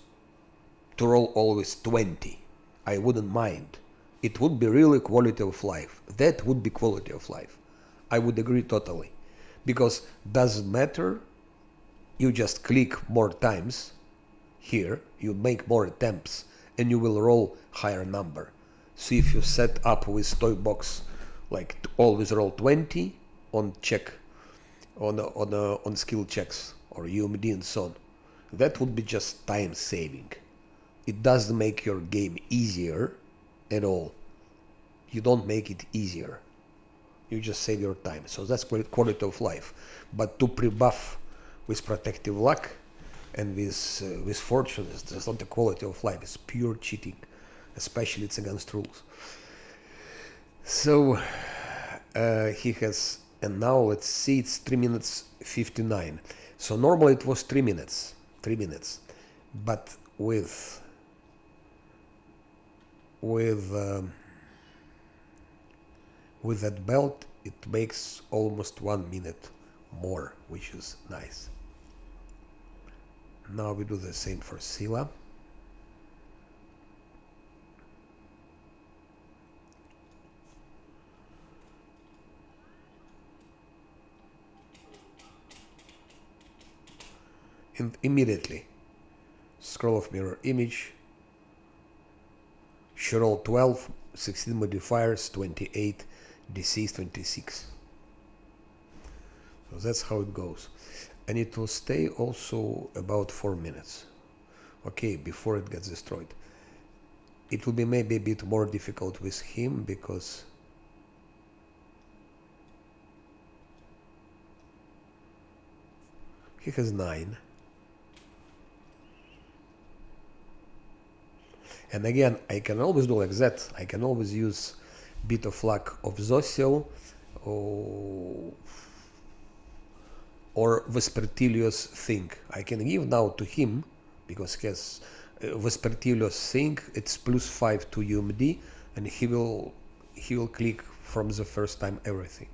to roll always 20, I wouldn't mind. It would be really quality of life. That would be quality of life. I would agree totally. Because doesn't matter, you just click more times here, you make more attempts, and you will roll higher number. So if you set up with toy box like to always roll 20 on check, on skill checks or UMD and so on, that would be just time saving. It doesn't make your game easier at all. You don't make it easier. You just save your time. So that's quality of life. But to pre-buff with protective luck and with fortune, it's not the quality of life. It's pure cheating, especially it's against rules. So he has, and now let's see, it's 3 minutes 59. So normally it was 3 minutes, but with that belt it makes almost 1 minute more, which is nice. Now we do the same for Scylla. And immediately scroll of mirror image, she rolled 12, 16 modifiers, 28, DC is 26. So that's how it goes. And it will stay also about 4 minutes. Okay, before it gets destroyed. It will be maybe a bit more difficult with him because he has 9. And again, I can always do like that. I can always use bit of luck of Zosiel or Vespertilius thing. I can give now to him because he has Vespertilius thing. It's +5 to UMD, and he will click from the first time everything.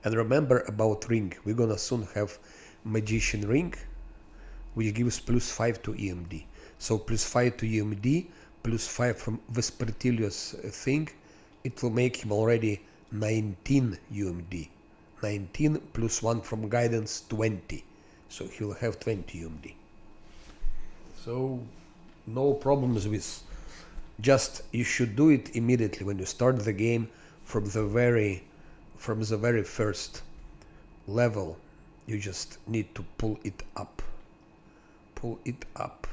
And remember about ring. We're gonna soon have Magician ring, which gives +5 to EMD. So +5 to UMD, +5 from Vespertilius thing, it will make him already 19 UMD. 19 +1 from guidance, 20. So he will have 20 UMD. So no problems with, just you should do it immediately when you start the game from the very first level. You just need to pull it up. Pull it up.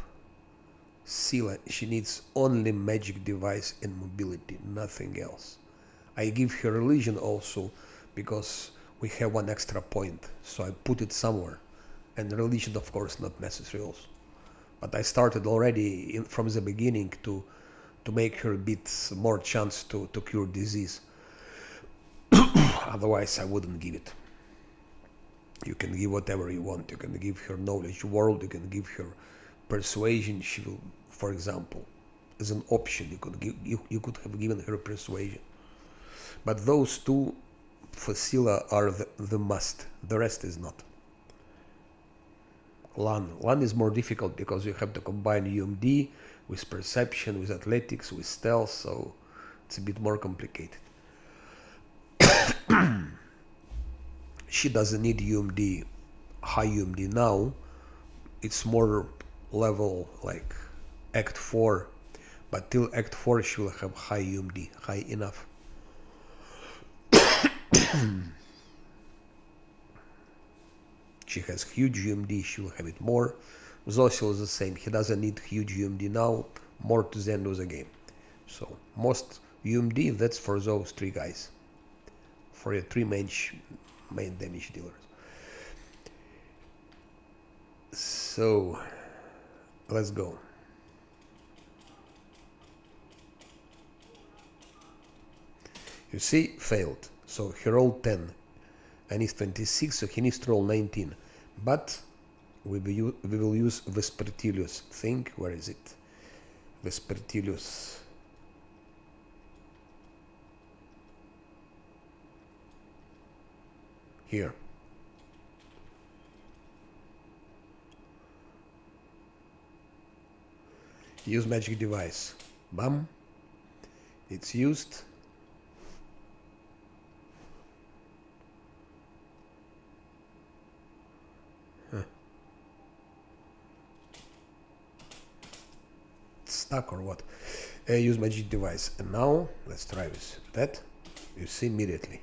Scylla, she needs only magic device and mobility, nothing else. I give her religion also because we have 1 extra point, so I put it somewhere. And religion, of course, not necessary also. But I started already from the beginning to make her a bit more chance to cure disease. Otherwise, I wouldn't give it. You can give whatever you want. You can give her knowledge world. You can give her persuasion. She will, for example, as an option, you could have given her persuasion. But those two for Scylla are the must. The rest is not. Lan is more difficult because you have to combine UMD with perception, with athletics, with stealth, so it's a bit more complicated. She doesn't need UMD, high UMD now. It's more level like Act 4, but till Act 4 she will have high UMD, high enough. She has huge UMD, she will have it more. Zosiel is the same, he doesn't need huge UMD now, more to the end of the game. So most UMD, that's for those 3 guys, for your 3 main damage dealers. So let's go. You see, failed. So he rolled 10 and he's 26, so he needs to roll 19. But we will use Vespertilius thing. Where is it? Vespertilius. Here. Use magic device. Bam. It's used. It's stuck or what? Use magic device. And now let's try this. That you see immediately.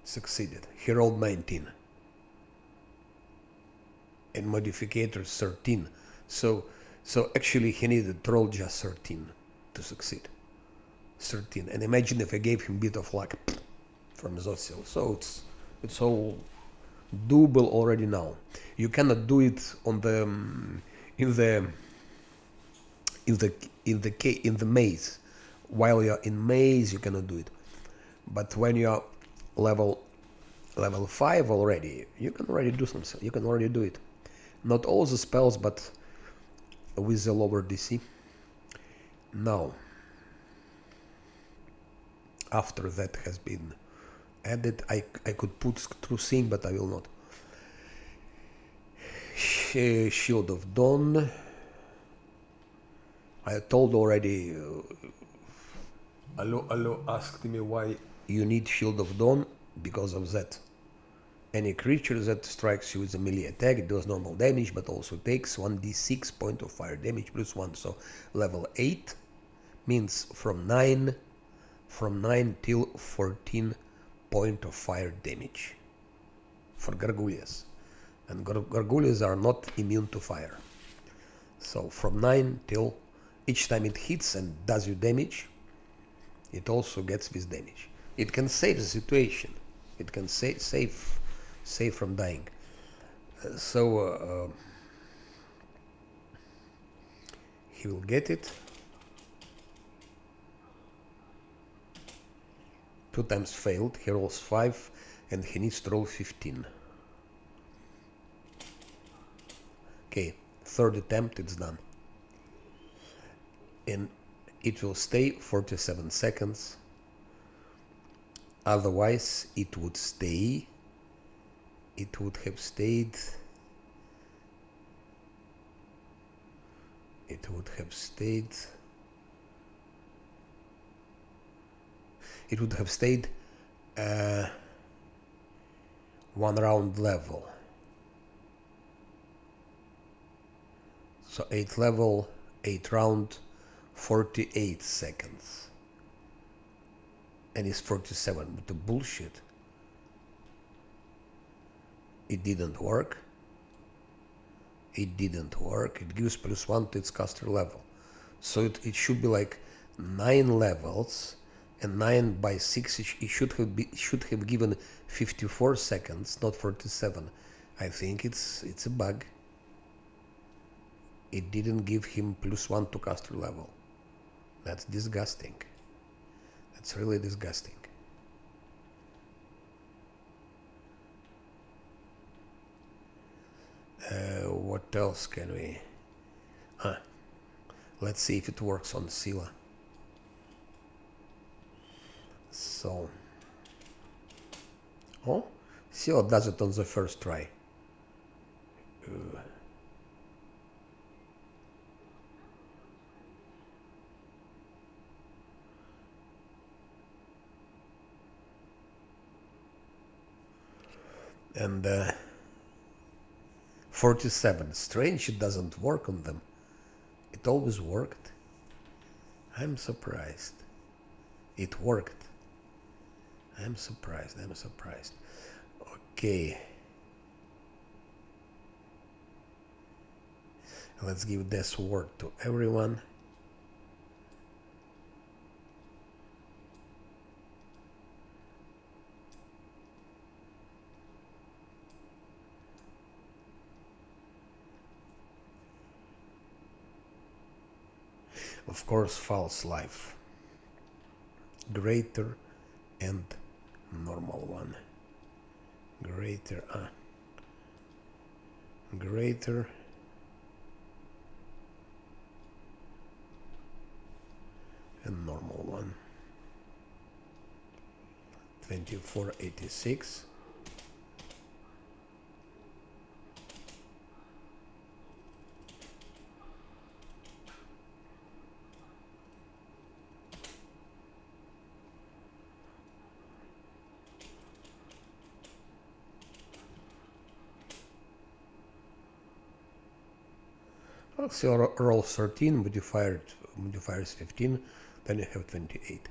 Succeeded. He rolled 19. And modificator 13. So actually he needed to roll just 13 to succeed. 13. And imagine if I gave him a bit of luck from Zosil. So it's all doable already now. You cannot do it on the in the maze. While you're in maze, you cannot do it. But when you're level 5 already, you can already do something. You can already do it. Not all the spells, but with the lower DC. Now, after that has been added, I could put through Sing, but I will not. Shield of Dawn. I told already. Alo asked me why you need Shield of Dawn. Because of that. Any creature that strikes you with a melee attack does normal damage, but also takes 1d6 point of fire damage plus 1. So level 8 means from 9 till 14 point of fire damage for Gargullias. And Gargullias are not immune to fire. So from 9 till each time it hits and does you damage, it also gets this damage. It can save the situation. It can save from dying. He will get it. 2 times failed. He rolls 5 and he needs to roll 15. Okay, third attempt, it's done. And it will stay 47 seconds. Otherwise, it would stay. It would have stayed. It would have stayed. It would have stayed 1 round level. So 8 level, 8 round, 48 seconds. And it's 47, but the bullshit. It didn't work. It didn't work. It gives +1 to its caster level. So it should be like 9 levels, and 9 by 6 it should have given 54 seconds, not 47. I think it's a bug. It didn't give him +1 to caster level. That's disgusting. It's really disgusting. What else can we... let's see if it works on Scylla. So... Oh, Scylla does it on the first try. And 47. Strange it doesn't work on them. It always worked. I'm surprised. It worked. I'm surprised. Okay. Let's give this word to everyone. Of course, false life. Greater and normal one. Greater, greater and normal one. 2486. So roll 13, modifiers 15, then you have 28.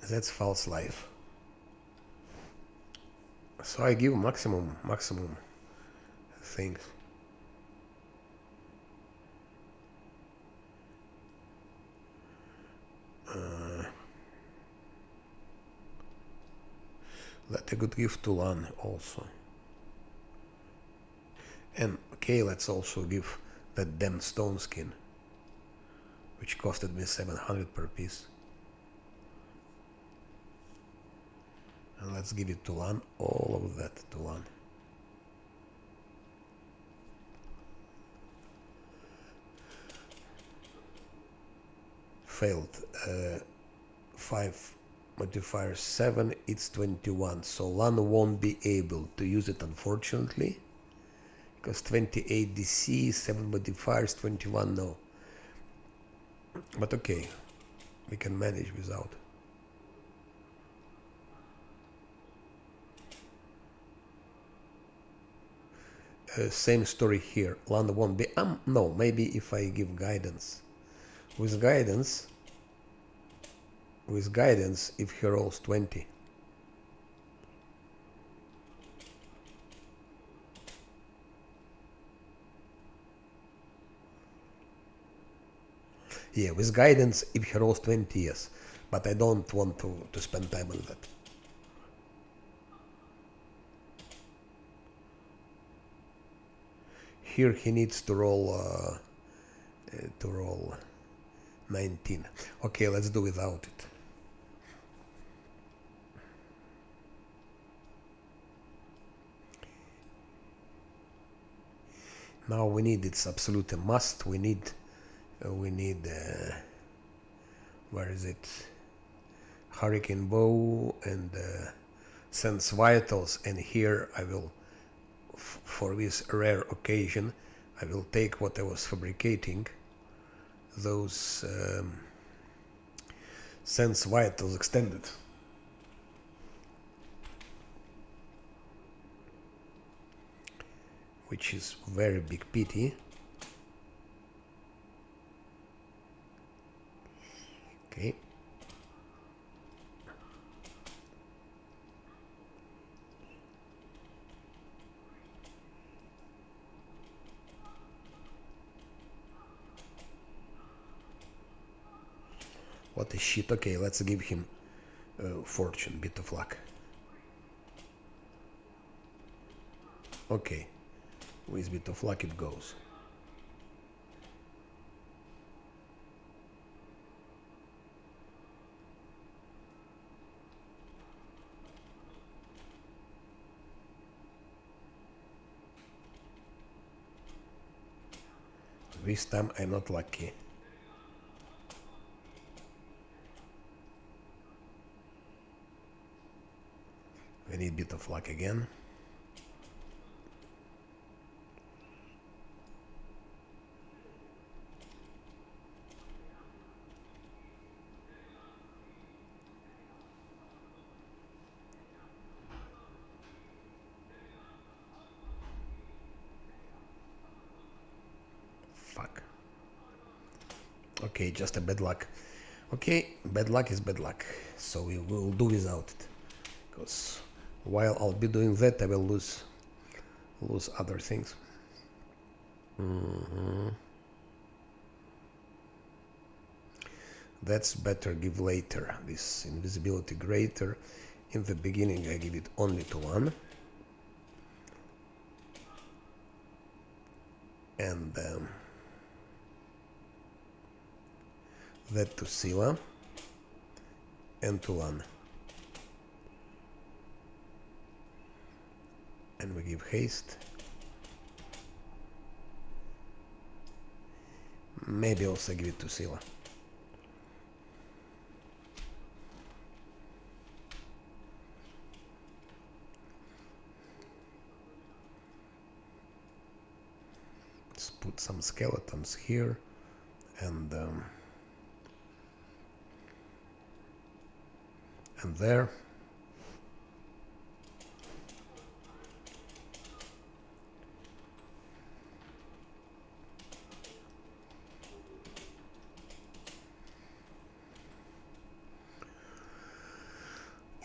That's false life. So I give maximum things. That I could give to Lan also. And okay, let's also give that damn stone skin, which costed me 700 per piece. And let's give it to Lan, all of that to Lan. Failed. 5 modifier 7, it's 21. So Lan won't be able to use it, unfortunately. Because 28 DC, 7 modifiers, 21 no. But okay, we can manage without. Same story here. Lan won't be. No, maybe if I give guidance. With guidance, if he rolls 20. Yeah, with guidance, if he rolls 20, yes. But I don't want to spend time on that. Here he needs to roll 19. Okay, let's do without it. Now we need, it's absolute a must. We need where is it? Hurricane Bow and Sense Vitals, and here I will, for this rare occasion, I will take what I was fabricating, those Sense Vitals extended. Which is very big pity. Okay. What a shit. Okay, let's give him fortune, bit of luck. Okay, with bit of luck it goes. This time I'm not lucky. We need a bit of luck again. Fuck. Okay, just a bad luck. Okay, bad luck is bad luck. So we will do without it. Because while I'll be doing that, I will lose other things. That's better give later. This invisibility greater. In the beginning I give it only to one. And that to Scylla. and to LAN. And we give haste. Maybe also give it to Sila. Let's put some skeletons here and there.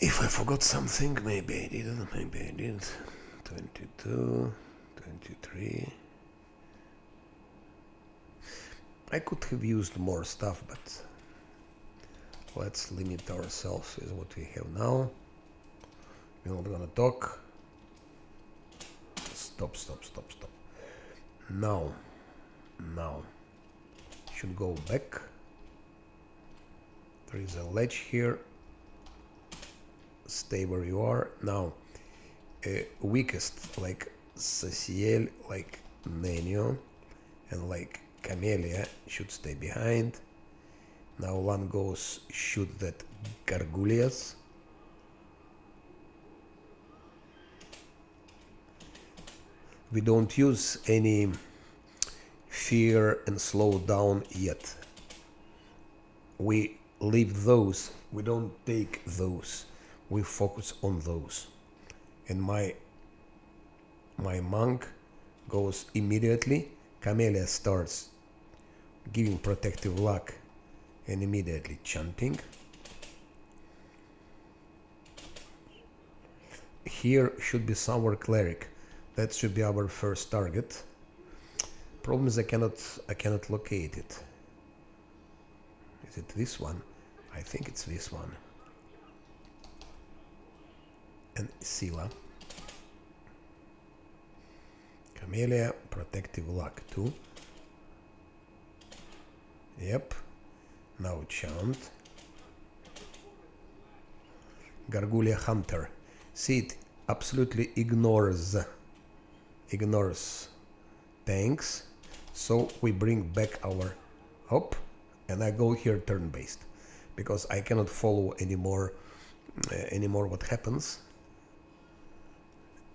If I forgot something, maybe I didn't, maybe I did. 22, 23. I could have used more stuff, but let's limit ourselves with what we have now. We're not gonna talk. Stop. Now. Should go back. There is a ledge here. Stay where you are. Now, weakest, like Ceciel, like Nenio, and like Camellia should stay behind. Now one goes shoot that Gargulias. We don't use any fear and slow down yet. We leave those. We don't take those. We focus on those. And my monk goes immediately. Camellia starts giving protective luck and immediately chanting. Here should be somewhere cleric. That should be our first target. Problem is I cannot locate it. Is it this one? I think it's this one. And Sila. Camellia, protective luck too. Yep. Now chant. Gargulia Hunter. See, it absolutely ignores tanks. So we bring back our up, and I go here turn-based because I cannot follow anymore what happens.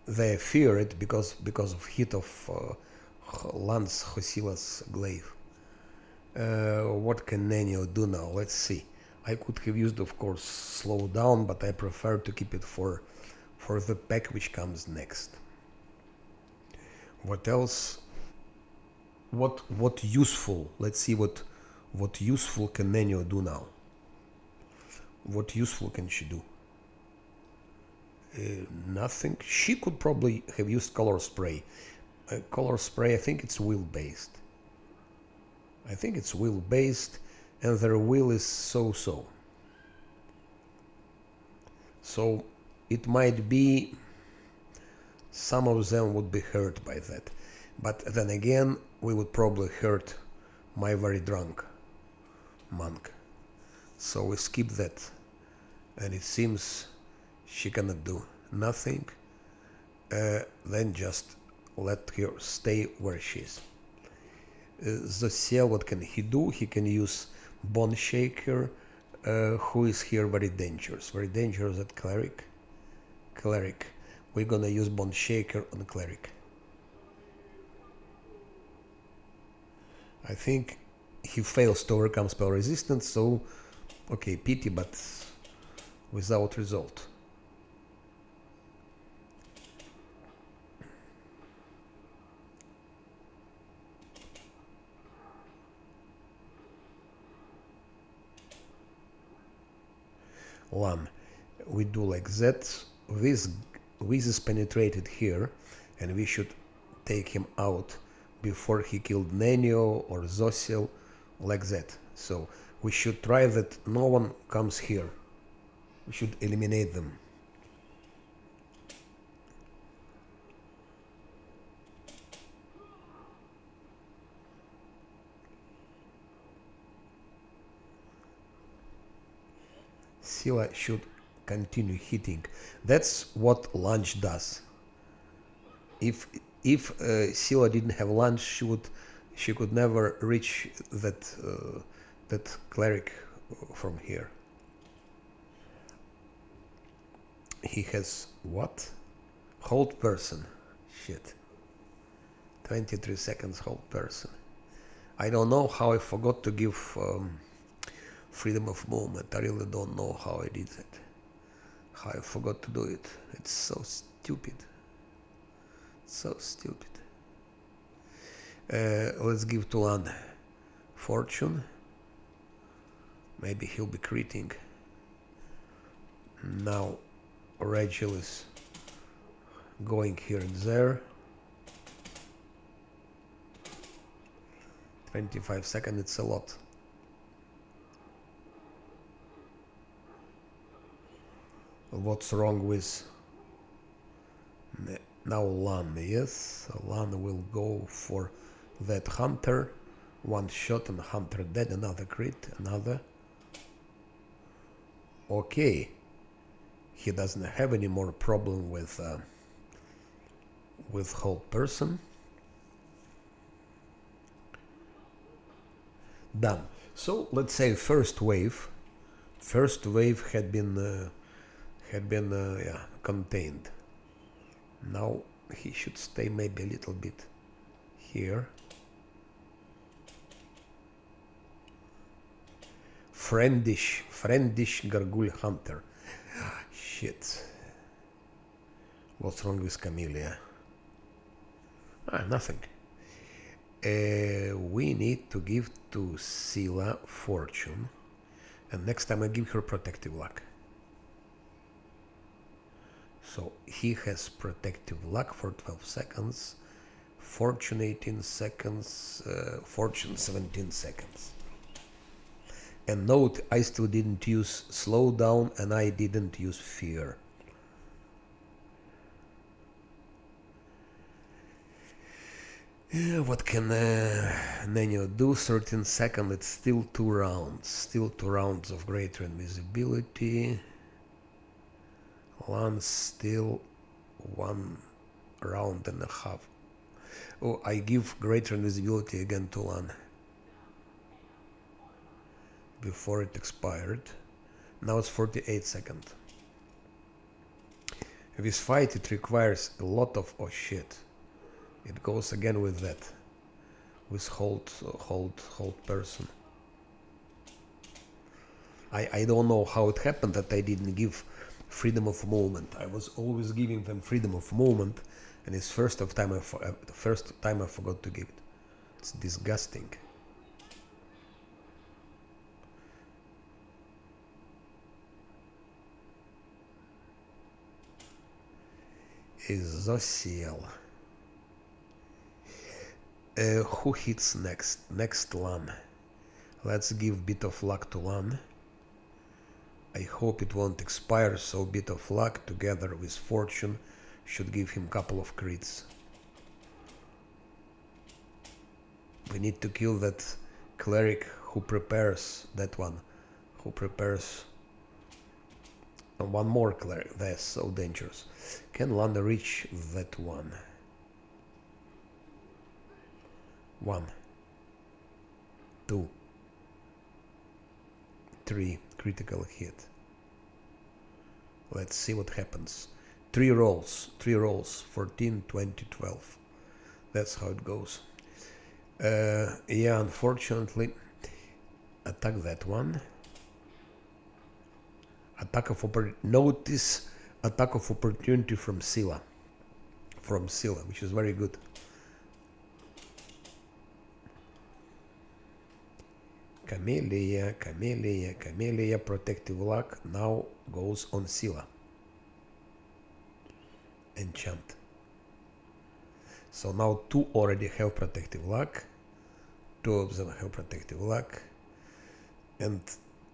They fear it because of hit of Lance Hosila's glaive. What can Nenio do now? Let's see. I could have used, of course, slow down, but I prefer to keep it for the pack which comes next. What else? What useful? Let's see what useful can Nenio do now. What useful can she do? Nothing. She could probably have used color spray. Color spray, I think it's will based. And their will is so. So it might be some of them would be hurt by that. But then again, we would probably hurt my very drunk monk. So we skip that. And it seems she cannot do nothing. Then just let her stay where she is. Zosiel, what can he do? He can use Bone Shaker, who is here very dangerous. Very dangerous at Cleric. We're gonna use Bone Shaker on Cleric. I think he fails to overcome spell resistance, so okay, pity, but without result. One, we do like that. This is penetrated here, and we should take him out before he killed Nenio or Zosiel, like that. So we should try that no one comes here. We should eliminate them. Scylla should continue hitting. That's what lunge does. If Scylla didn't have lunge, she could never reach that cleric from here. He has what? Hold person. Shit. 23 seconds hold person. I don't know how I forgot to give freedom of movement. I really don't know how I did that. How I forgot to do it. It's so stupid. So stupid. Let's give Tulan fortune. Maybe he'll be critting. Now Rachel is going here and there. 25 seconds, it's a lot. What's wrong with now Lan? Yes, Lan will go for that hunter. One shot and hunter dead, another crit, another. Okay. He doesn't have any more problem with hold person. Done. So let's say first wave had been contained. Now he should stay maybe a little bit here. Friendish Gargoyle Hunter. Shit. What's wrong with Camellia? Nothing. We need to give to Scylla fortune, and next time I give her protective luck. So he has protective luck for 12 seconds, fortune 18 seconds, fortune 17 seconds. And note, I still didn't use slowdown and I didn't use fear. Yeah, what can Nenio do? 13 seconds, it's still 2 rounds. Still 2 rounds of greater invisibility. Lan still 1 round and a half. Oh, I give greater invisibility again to Lan. Before it expired. Now it's 48 seconds. This fight, it requires a lot of oh shit. It goes again with that. With hold person. I don't know how it happened that I didn't give freedom of movement. I was always giving them freedom of movement, and it's the first time I forgot to give it. It's disgusting. Isocial. Who hits next? Next Lan. Let's give bit of luck to Lan. I hope it won't expire, so bit of luck together with fortune should give him couple of crits. We need to kill that cleric who prepares that one. Who prepares one more cleric. That's so dangerous. Can Lan reach that one? 1, 2, 3 critical hit. Let's see what happens. 3 rolls, 14, 20, 12. That's how it goes. Yeah, unfortunately, attack that one. Notice attack of opportunity from Scylla. Which is very good. Camellia, protective luck now goes on Scylla. Enchant. So now 2 already have protective luck. 2 of them have protective luck. And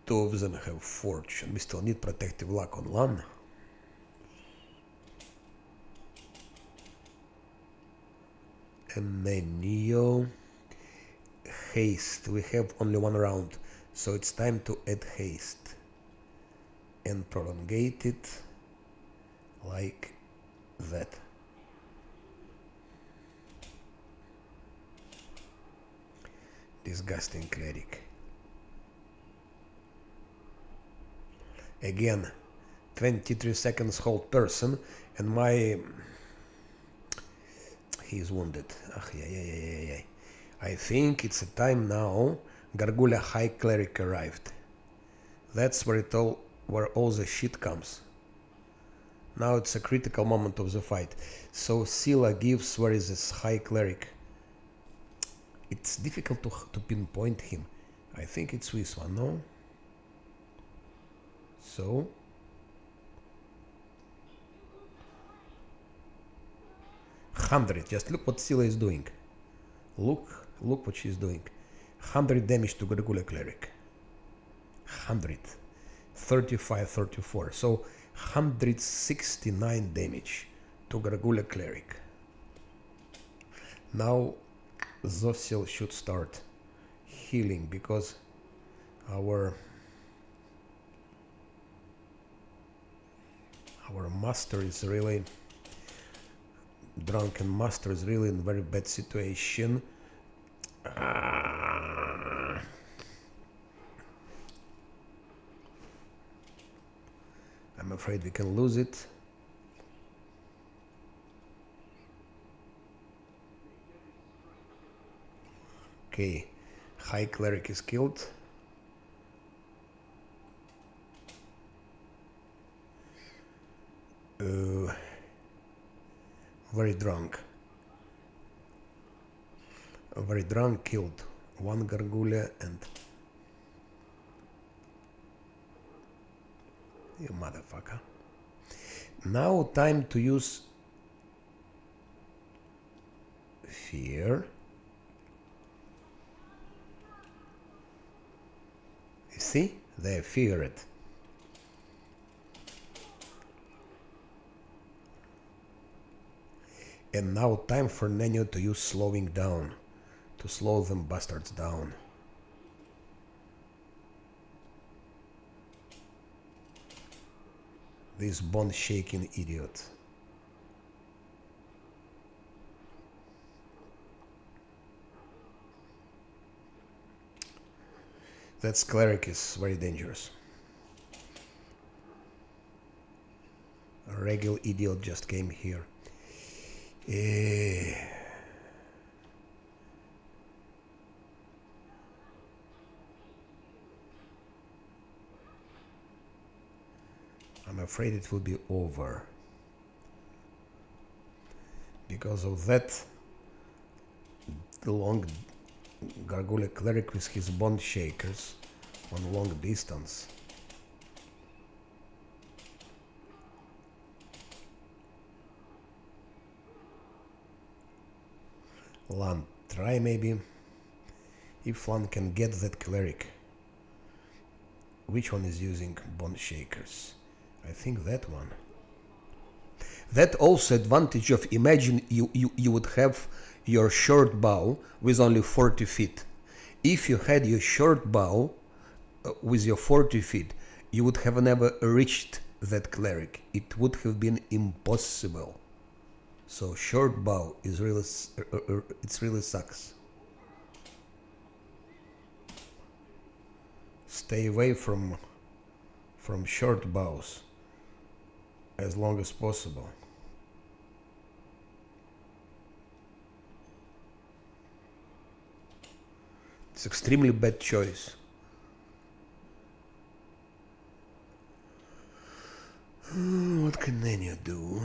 2 of them have fortune. We still need protective luck on Lan. And Neo. Haste. We have only 1 round, so it's time to add haste. and prolongate it like that. Disgusting cleric. Again, 23 seconds hold person, and my... He's wounded. I think it's a time now. Gargula High Cleric arrived. That's where all the shit comes. Now it's a critical moment of the fight. So Scylla gives, where is this High Cleric? It's difficult to pinpoint him. I think it's this one, no? So... $100. Just look what Scylla is doing. Look what she's doing. 100 damage to Gargula Cleric. 100. 35, 34. So 169 damage to Gargula Cleric. Now Zosil should start healing because our master is really... Drunken master is really in a very bad situation. I'm afraid we can lose it. Okay, High Cleric is killed. Very drunk. Very drunk killed one Gargula and... You motherfucker. Now time to use fear. You see? They fear it. And now time for Nenio to use slowing down, to slow them bastards down. This bone-shaking idiot. That cleric is very dangerous. A regular idiot just came here. I'm afraid it will be over. Because of that, the long Gargula Cleric with his bone shakers on long distance. Lan, try maybe. If Lan can get that cleric. Which one is using bone shakers? I think that one. That also advantage of imagine you would have your short bow with only 40 feet. If you had your short bow with your 40 feet, you would have never reached that cleric. It would have been impossible. So short bow is really, it really sucks. Stay away from short bows as long as possible. It's extremely bad choice. What can Nenya do?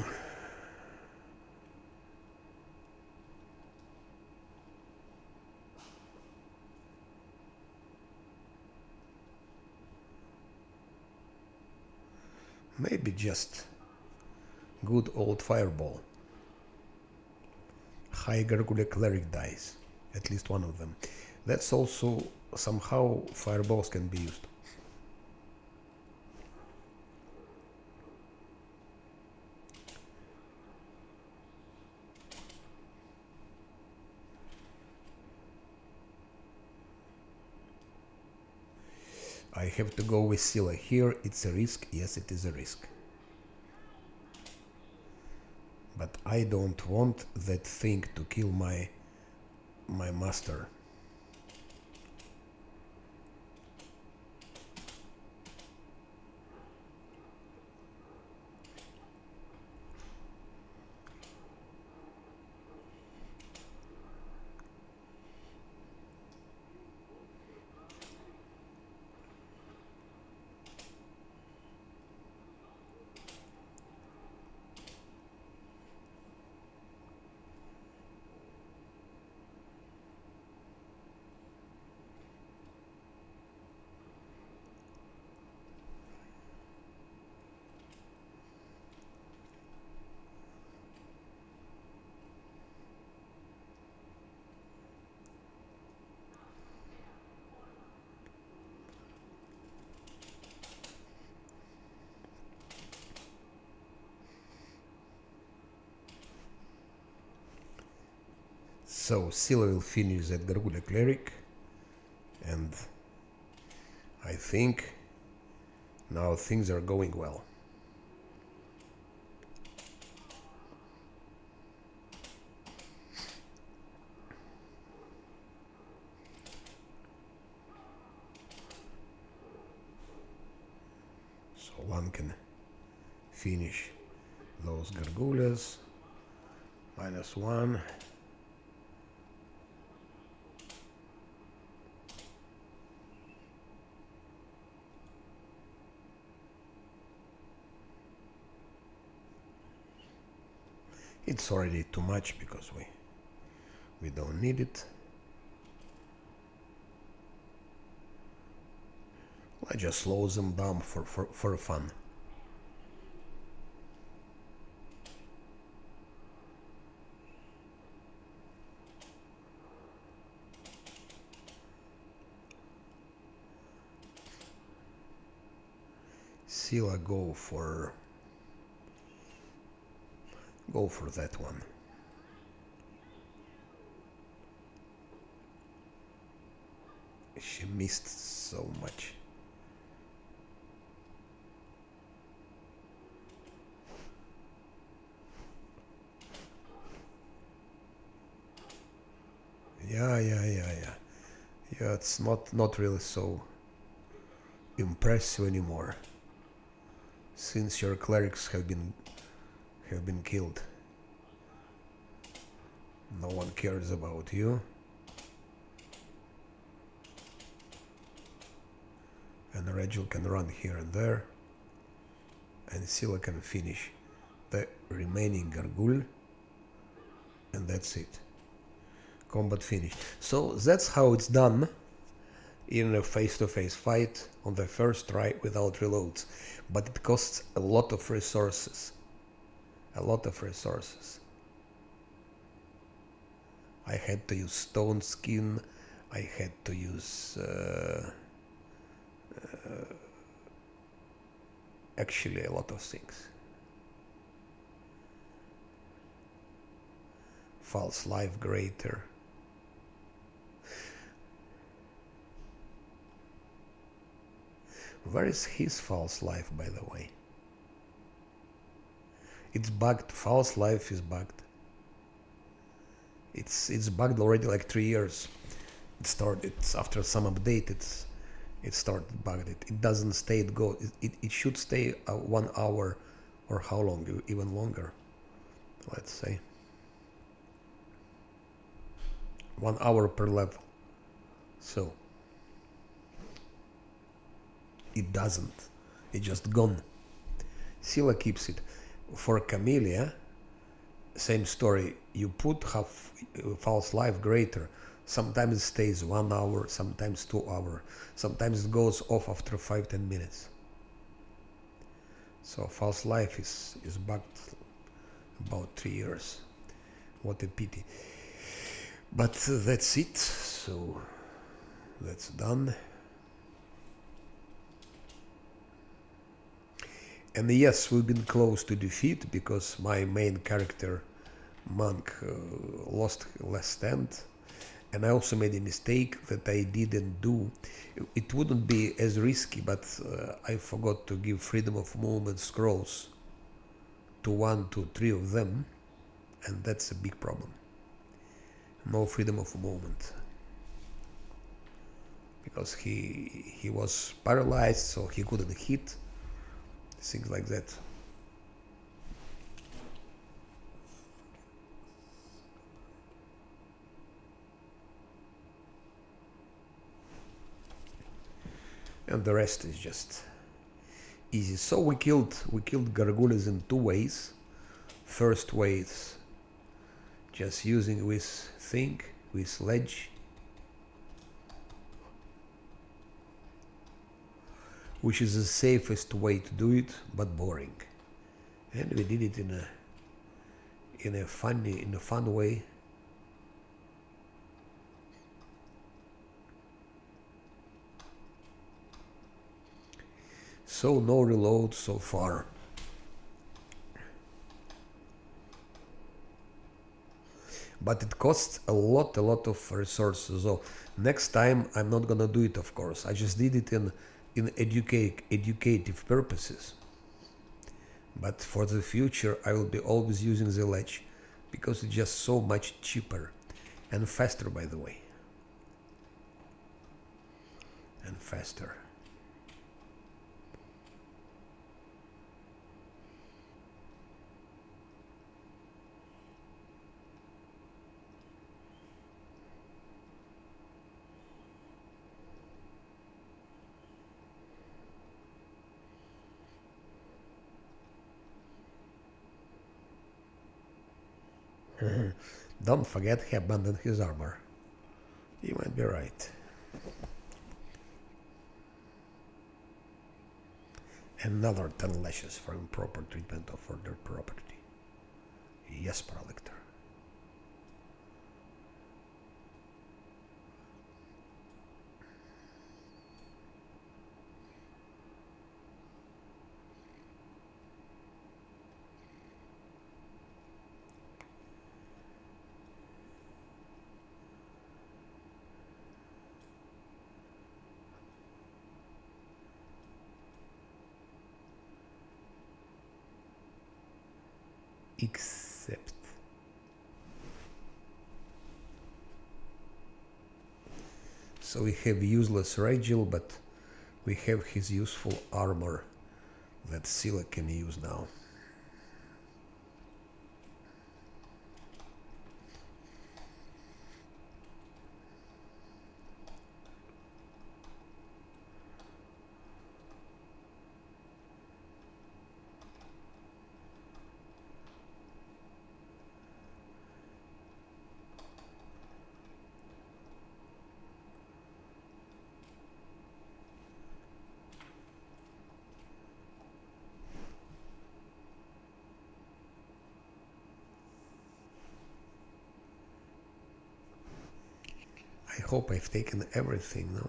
Maybe just good old fireball. High Gargula Cleric dies. At least one of them. That's also somehow fireballs can be used. I have to go with Scylla here. It's a risk. Yes, it is a risk. But I don't want that thing to kill my master. So Scylla will finish that Gargula Cleric, and I think now things are going well. So one can finish those Gargulas. -1. It's already too much because we don't need it. I just slow them down for fun. Scylla, go for that one. She missed so much. Yeah. Yeah, it's not really so impressive anymore, since your clerics have been killed. No one cares about you. And Regil can run here and there. And Scylla can finish the remaining Gargul. And that's it. Combat finished. So that's how it's done in a face-to-face fight on the first try without reloads. But it costs a lot of resources. A lot of resources. I had to use stone skin. I had to use actually a lot of things. False life greater. Where is his false life, by the way? It's bugged. False life is bugged. It's bugged already like 3 years. It started after some update. It started bugged. It doesn't stay. It should stay 1 hour, or how long? Even longer. Let's say 1 hour per level. So it doesn't. It's just gone. Scylla keeps it. For Camellia, same story. You put half false life greater. Sometimes it stays 1 hour, sometimes 2 hours. Sometimes it goes off after 5-10 minutes. So false life is bugged about 3 years. What a pity. But that's it. So that's done. And yes, we've been close to defeat because my main character, Monk, lost last stand. And I also made a mistake that I didn't do. It wouldn't be as risky, but I forgot to give freedom of movement scrolls to 1 to 3 of them, and that's a big problem. No freedom of movement, because he was paralyzed, so he couldn't hit, things like that. And the rest is just easy. So we killed gargoyles in 2 ways. First way is just using this thing, with ledge, which is the safest way to do it, but boring. And we did it in a fun way. So no reload so far. But it costs a lot of resources. So next time I'm not gonna do it, of course. I just did it in educative purposes. But for the future I will be always using the ledge, because it's just so much cheaper and faster, by the way. And faster. Don't forget he abandoned his armor. You might be right. Another 10 lashes for improper treatment of other property. Yes, Paralector. Except so we have useless Rigel, but we have his useful armor that Scylla can use now. I hope I've taken everything now.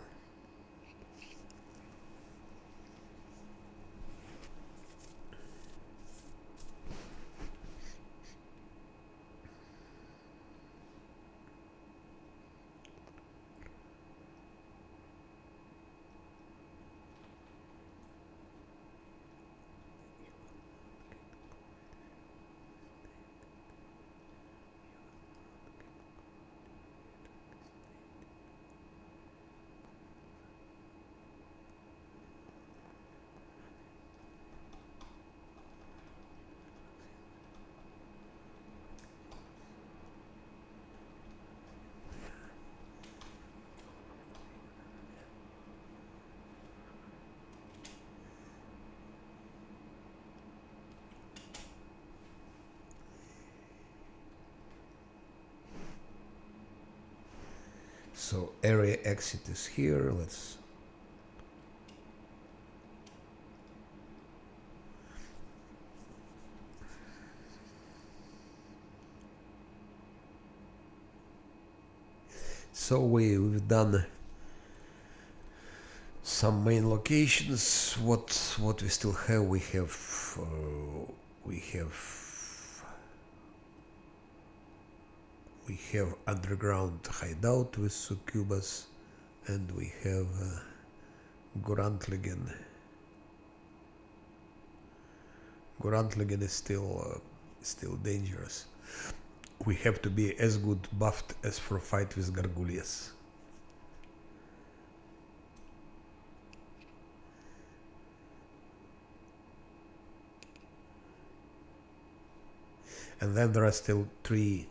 So area exit is here. Let's so we've done some main locations. What we still have? We We have underground hideout with succubus, and we have Grantligen. Grantligen is still dangerous. We have to be as good buffed as for fight with Gargulias. And then there are still three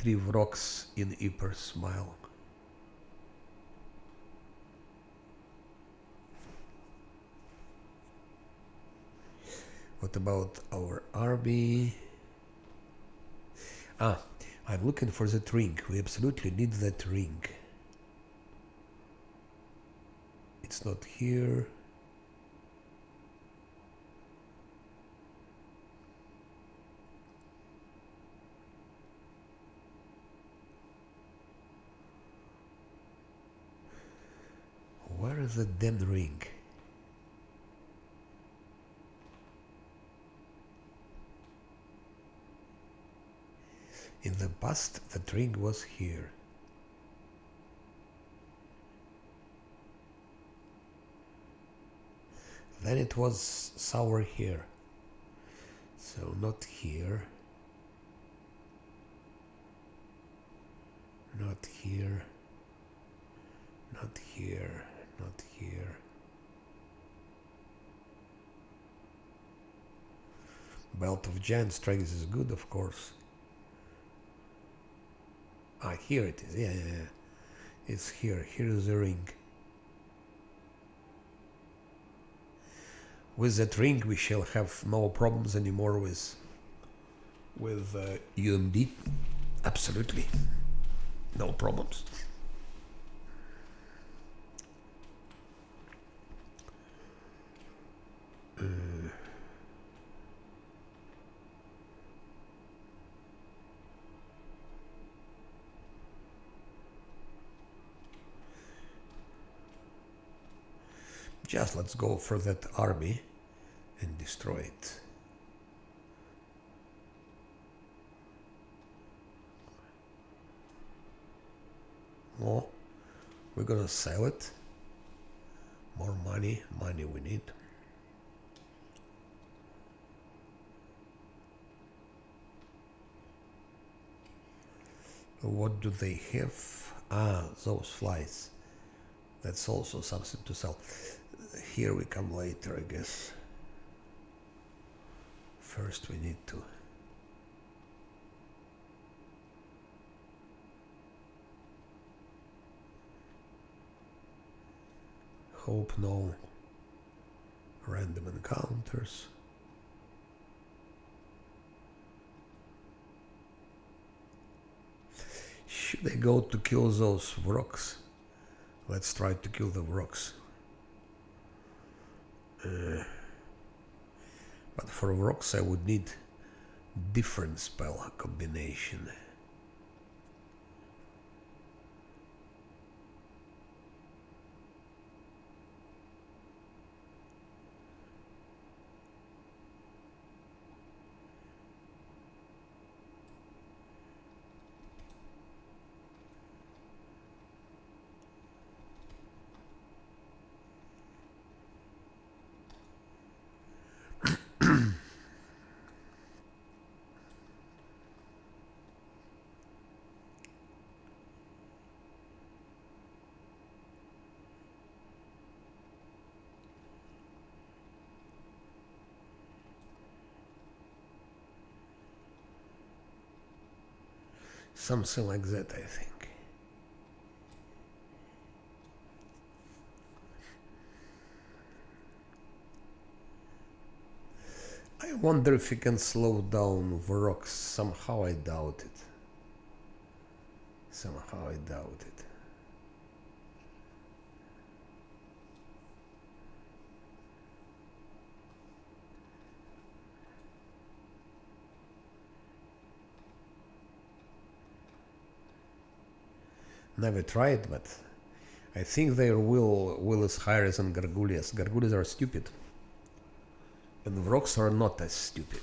Vroks in Ypper's Smile. What about our army? I'm looking for that ring. We absolutely need that ring. It's not here. Where is the damn ring? In the past, the ring was here. Then it was sour here. So not here. Not here. Not here. Not here. Belt of Giant Strength is good, of course. Here it is. Yeah. It's here. Here is the ring. With that ring, we shall have no problems anymore with UMD. Absolutely. No problems. Just let's go for that army and destroy it. Oh, we're gonna sell it. More money we need. What do they have? Those flies. That's also something to sell. Here we come later, I guess. First we need to hope no random encounters. Should I go to kill those Vroks? Let's try to kill the Vroks. But for Vroks I would need different spell combination. Something like that, I think. I wonder if you can slow down Vroks. Somehow I doubt it. Somehow I doubt it. Never tried, but I think their will is higher than Gargulias. Gargulias are stupid. And Vroks are not as stupid.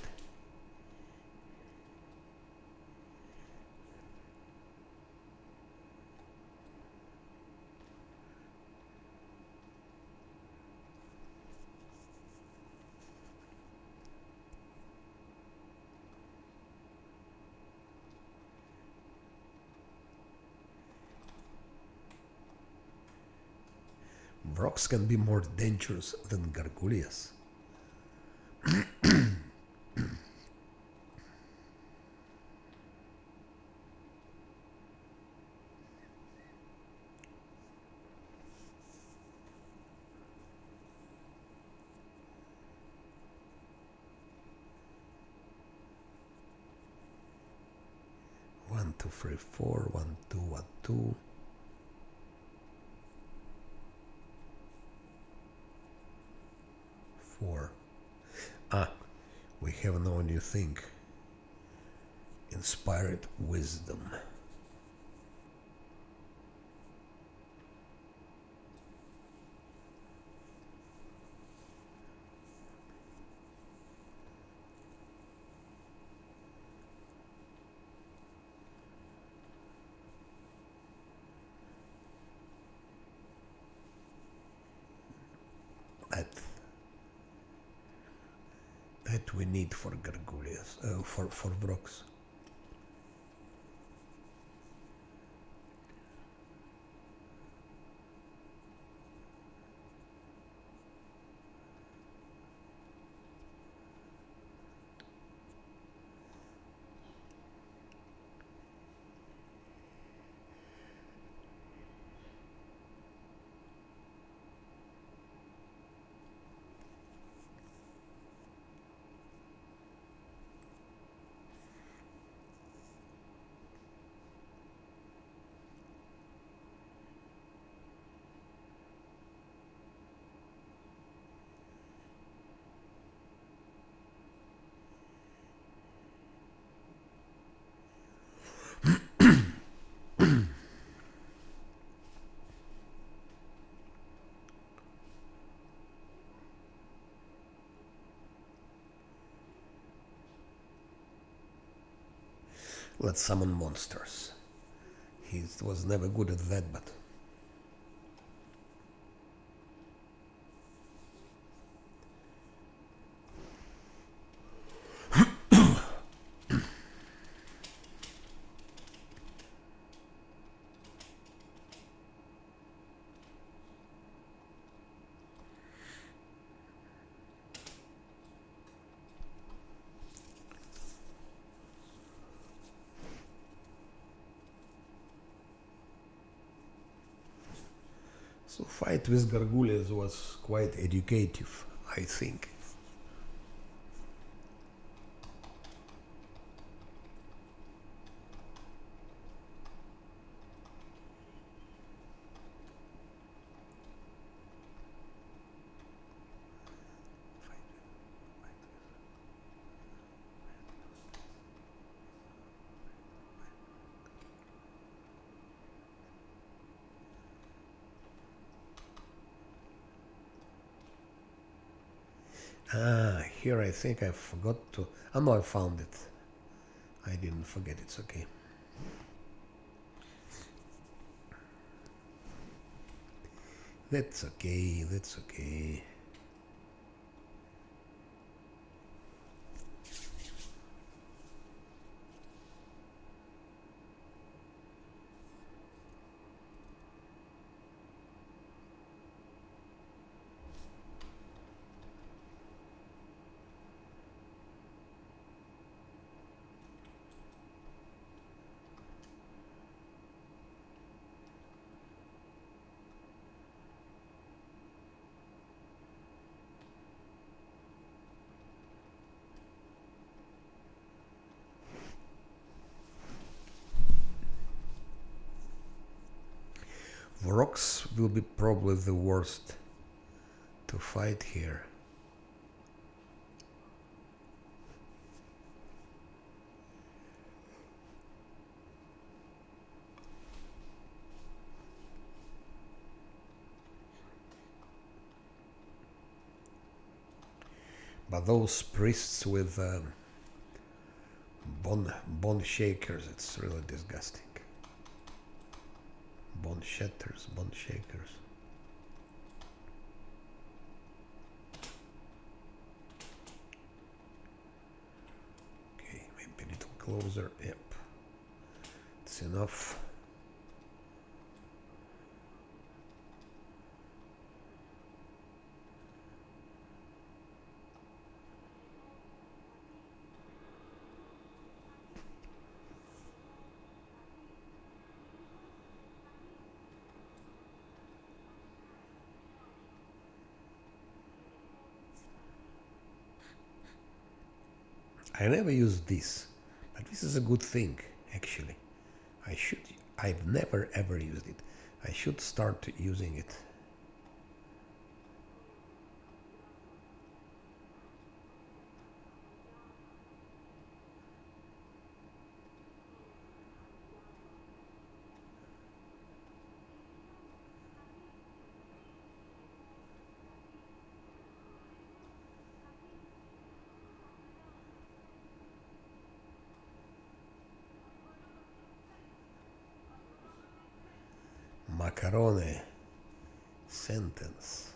Vrogs can be more dangerous than Gargullias. One, two, three, four, 1, 2, 1, 2. Four. Ah, we have no new thing. Inspired wisdom. That we need for Gargullias, for Vrogs. Let's summon monsters. He was never good at that, but so fight with Gargullias was quite educative, I think. Ah, here I think I forgot to... Oh no, I found it. I didn't forget, it's okay. That's okay, that's okay. Vrogs will be probably the worst to fight here. But those priests with bone shakers, it's really disgusting. Bone shatters, bone shakers. Okay, maybe a little closer. Yep, it's enough. I never use this, but this is a good thing, actually. I should. I've never ever used it. I should start using it. Macarone sentence.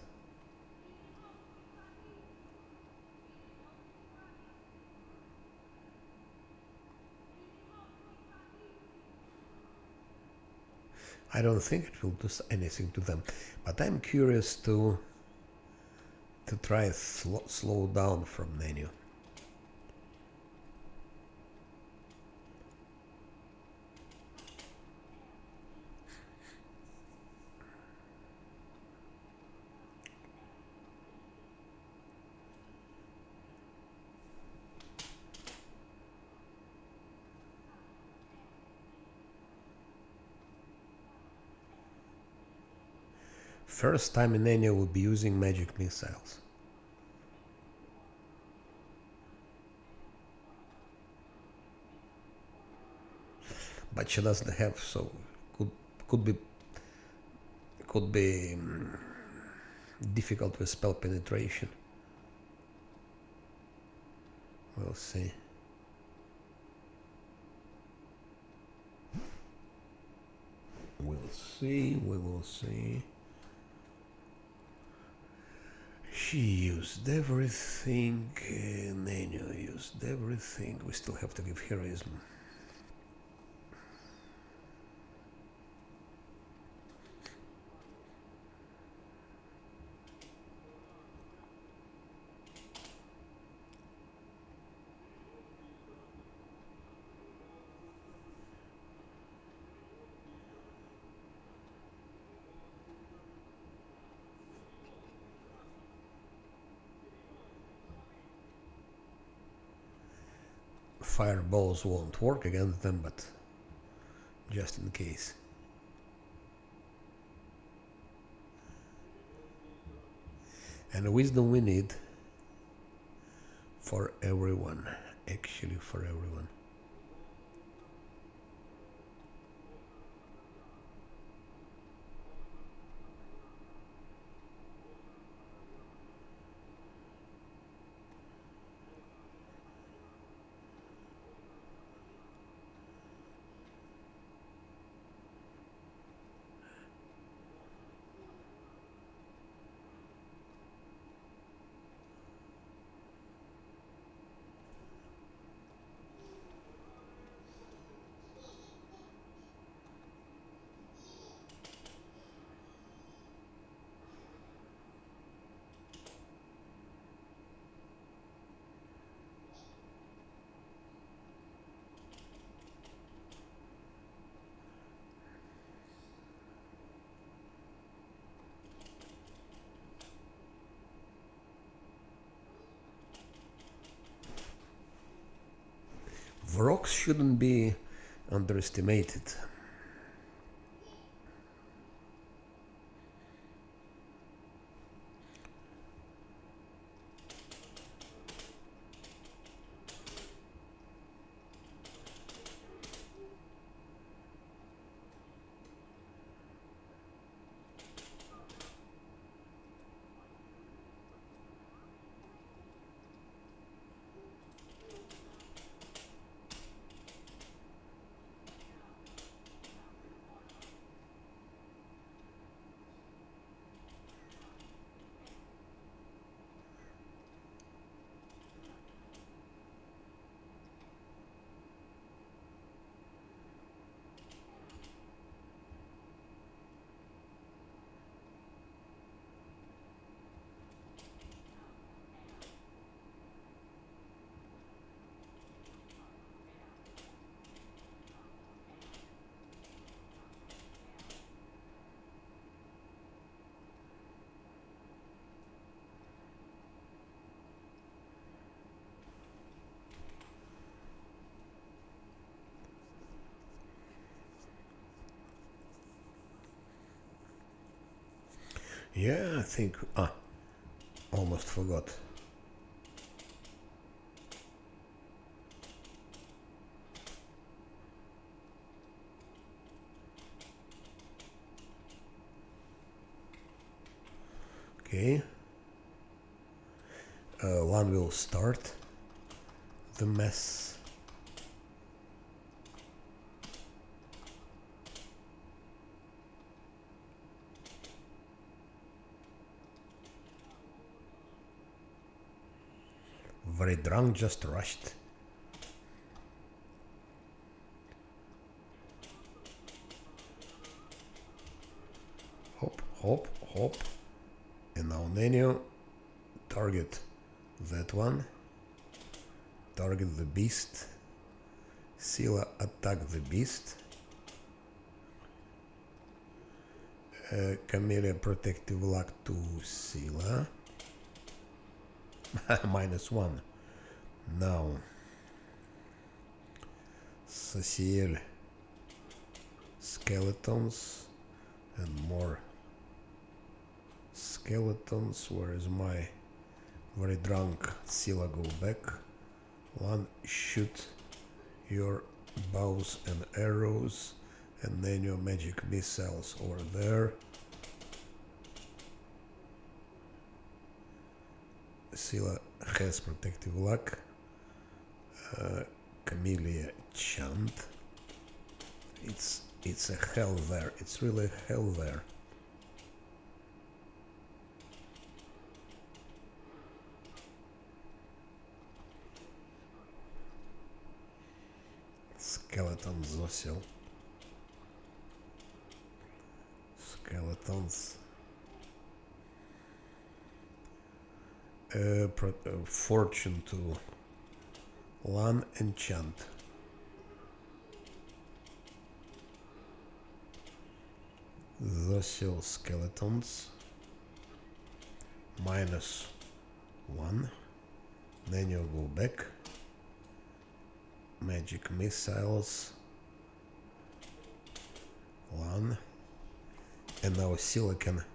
I don't think it will do anything to them, but I'm curious to try slow down from menu. First time in Enya will be using magic missiles. But she doesn't have, so could be difficult with spell penetration. We'll see. We will see. She used everything, Nenu used everything. We still have to give heroism. Fireballs won't work against them, but just in case. And wisdom we need for everyone, actually for everyone. Vrox shouldn't be underestimated. Yeah, I think... almost forgot. Okay. One will start the mess. Very drunk, just rushed. Hop, hop, hop. And now menu, target that one. Target the beast. Scylla attack the beast. Camellia protective luck to Scylla. -1. Now Saciel skeletons and more skeletons. Where is my very drunk? Scylla, go back. One, shoot your bows and arrows, and then your magic missiles over there. Scylla has protective luck. Camellia chant. It's a hell there. It's really hell there. Skeleton Zosil. Skeletons. Fortune to Lan enchant. Zosil skeletons. -1. Then you go back. Magic missiles. 1. And now Scylla can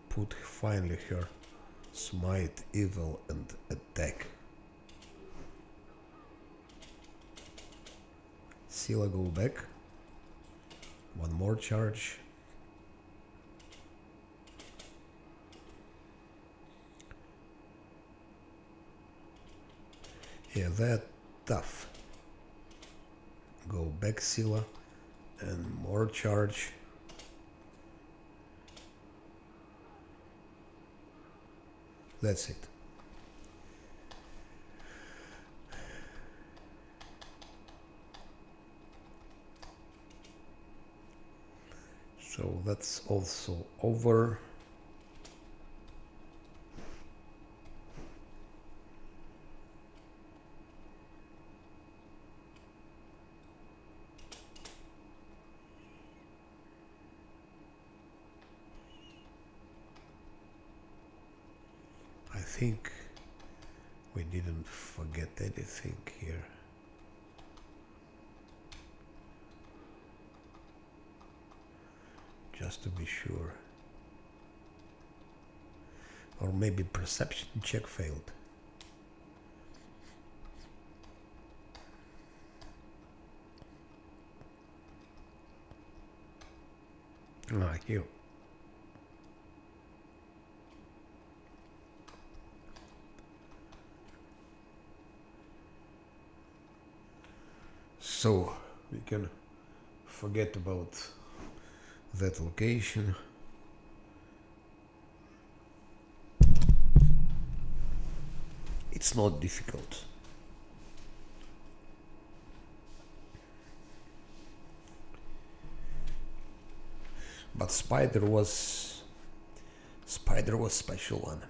put finally her smite, evil, and attack. Scylla, go back. One more charge. Yeah, they're tough. Go back, Scylla, and more charge. That's it. So that's also over. I think we didn't forget anything here. Just to be sure. Or maybe perception check failed. Here. So we can forget about that location. It's not difficult. But Spider was special one.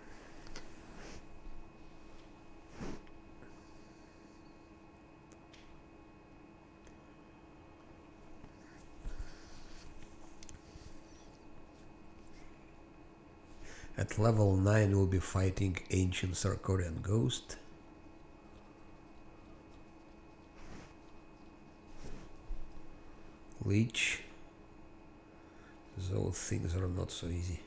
At level 9 we'll be fighting Ancient Sarkorian Ghost. Leech. Those things are not so easy.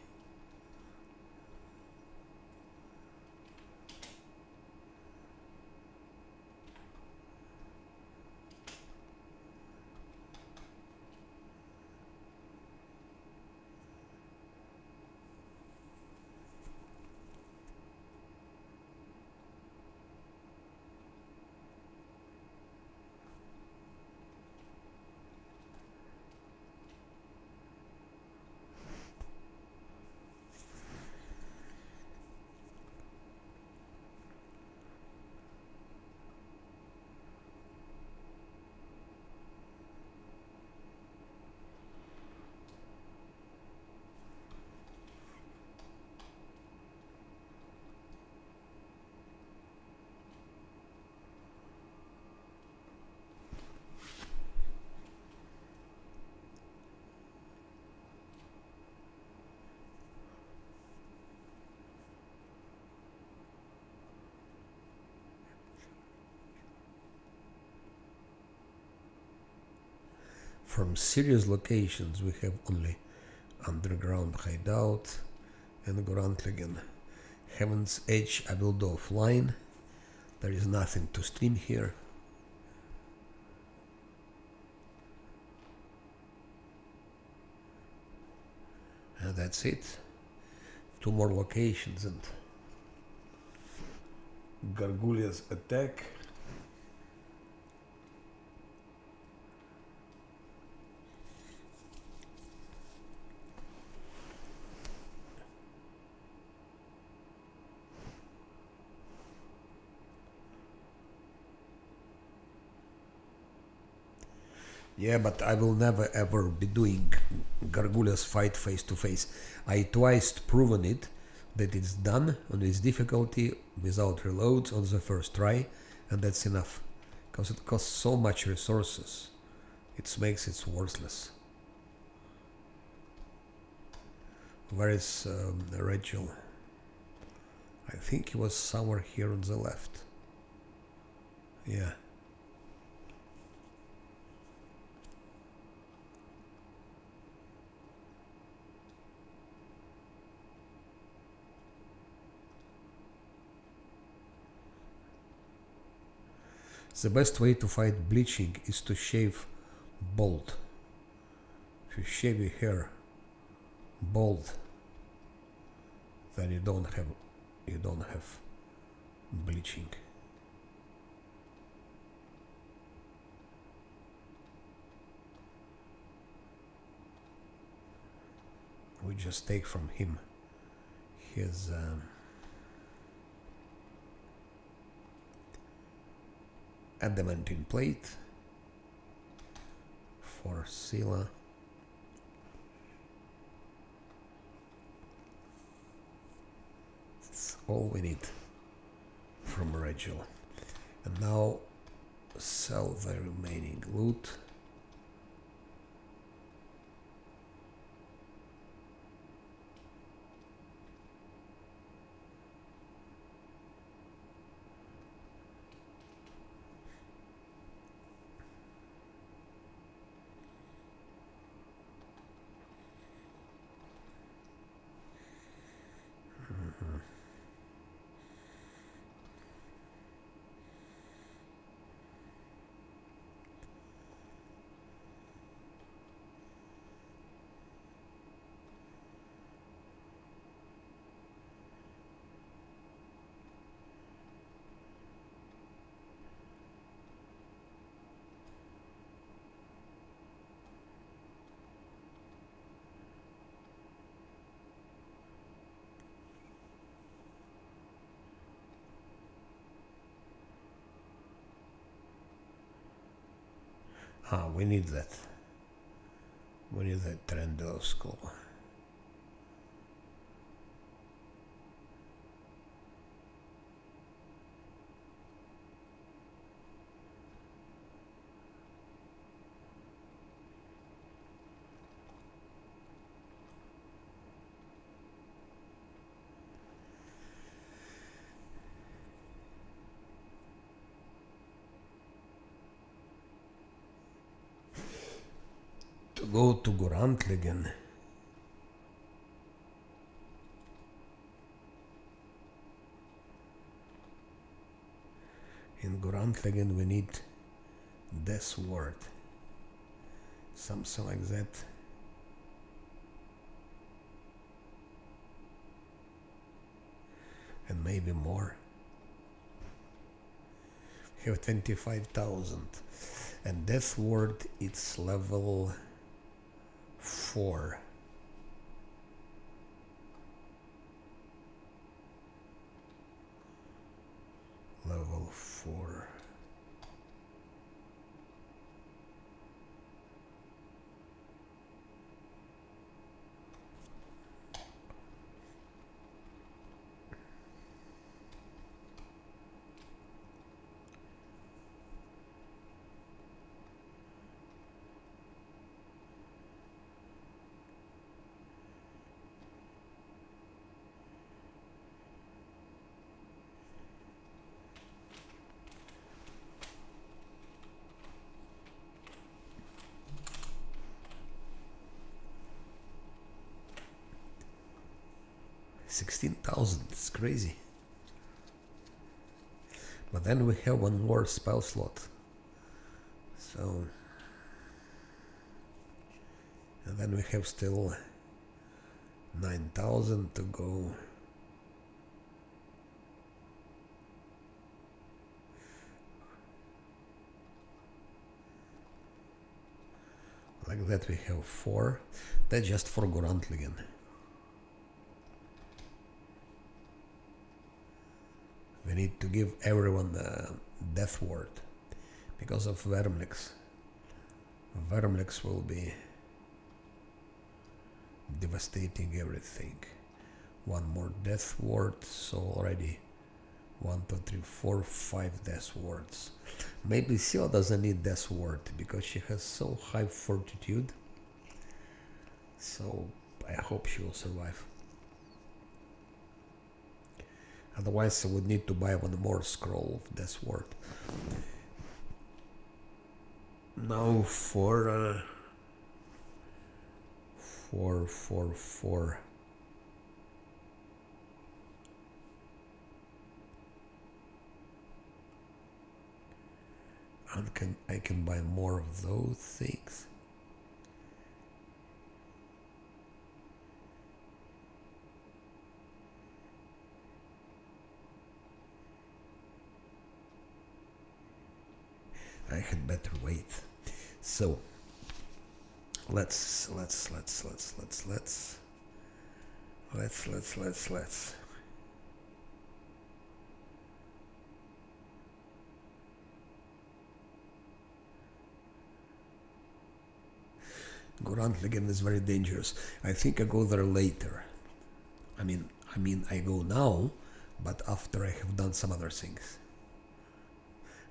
From serious locations we have only Underground Hideout and Grantligan. Heaven's Edge I will do offline. There is nothing to stream here. And that's it. 2 more locations and Gargulya's attack. Yeah, but I will never ever be doing Gargulya's fight face to face. I twice proven it that it's done on this difficulty without reloads on the first try, and that's enough. Because it costs so much resources. It makes it worthless. Where is Rachel? I think he was somewhere here on the left. Yeah. The best way to fight bleaching is to shave bald. If you shave your hair bald, then you don't have bleaching. We just take from him his adamantine plate for Sila. That's all we need from Rachel. And now sell the remaining loot. We need that. We need that Trendor skull. To go to Grantligan. In Grantligan we need Death Word. Something like that. And maybe more. We have 25,000. And Death Word, it's level 4. Level 4. 16,000, it's crazy. But then we have one more spell slot. So, and then we have still 9,000 to go. Like that we have 4. That's just for Gorantligen. We need to give everyone a death ward because of Vermlix. Vermlix will be devastating everything. One more death ward, so already 1, 2, 3, 4, 5 death wards. Maybe Sila doesn't need death ward because she has so high fortitude. So I hope she will survive. Otherwise I would need to buy one more scroll of death ward. Now for 4. And I can buy more of those things. I had better wait. So let's Gorantligen is very dangerous. I think I go there later. I mean I go now, but after I have done some other things.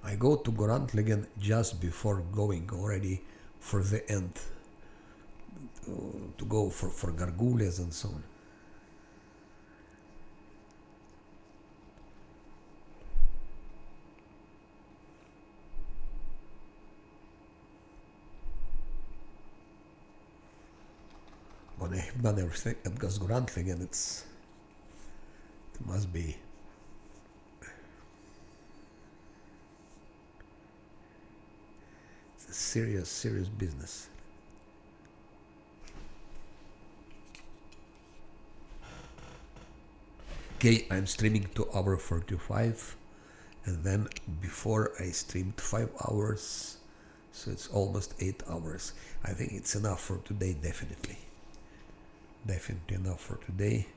I go to Gorantligen just before going already for the end. To go for Gargoulias and so on. When I have done everything at Gorantligen, it must be serious business. Okay, I'm streaming 2 hours 45, and then before I streamed 5 hours, so it's almost 8 hours. I think it's enough for today, definitely enough for today,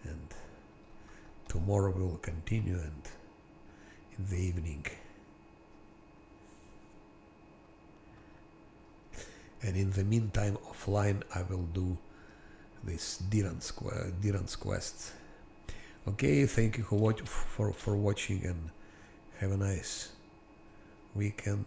and tomorrow we will continue, and in the evening. And in the meantime, offline, I will do this Diran's quest. Okay, thank you for watching, and have a nice weekend.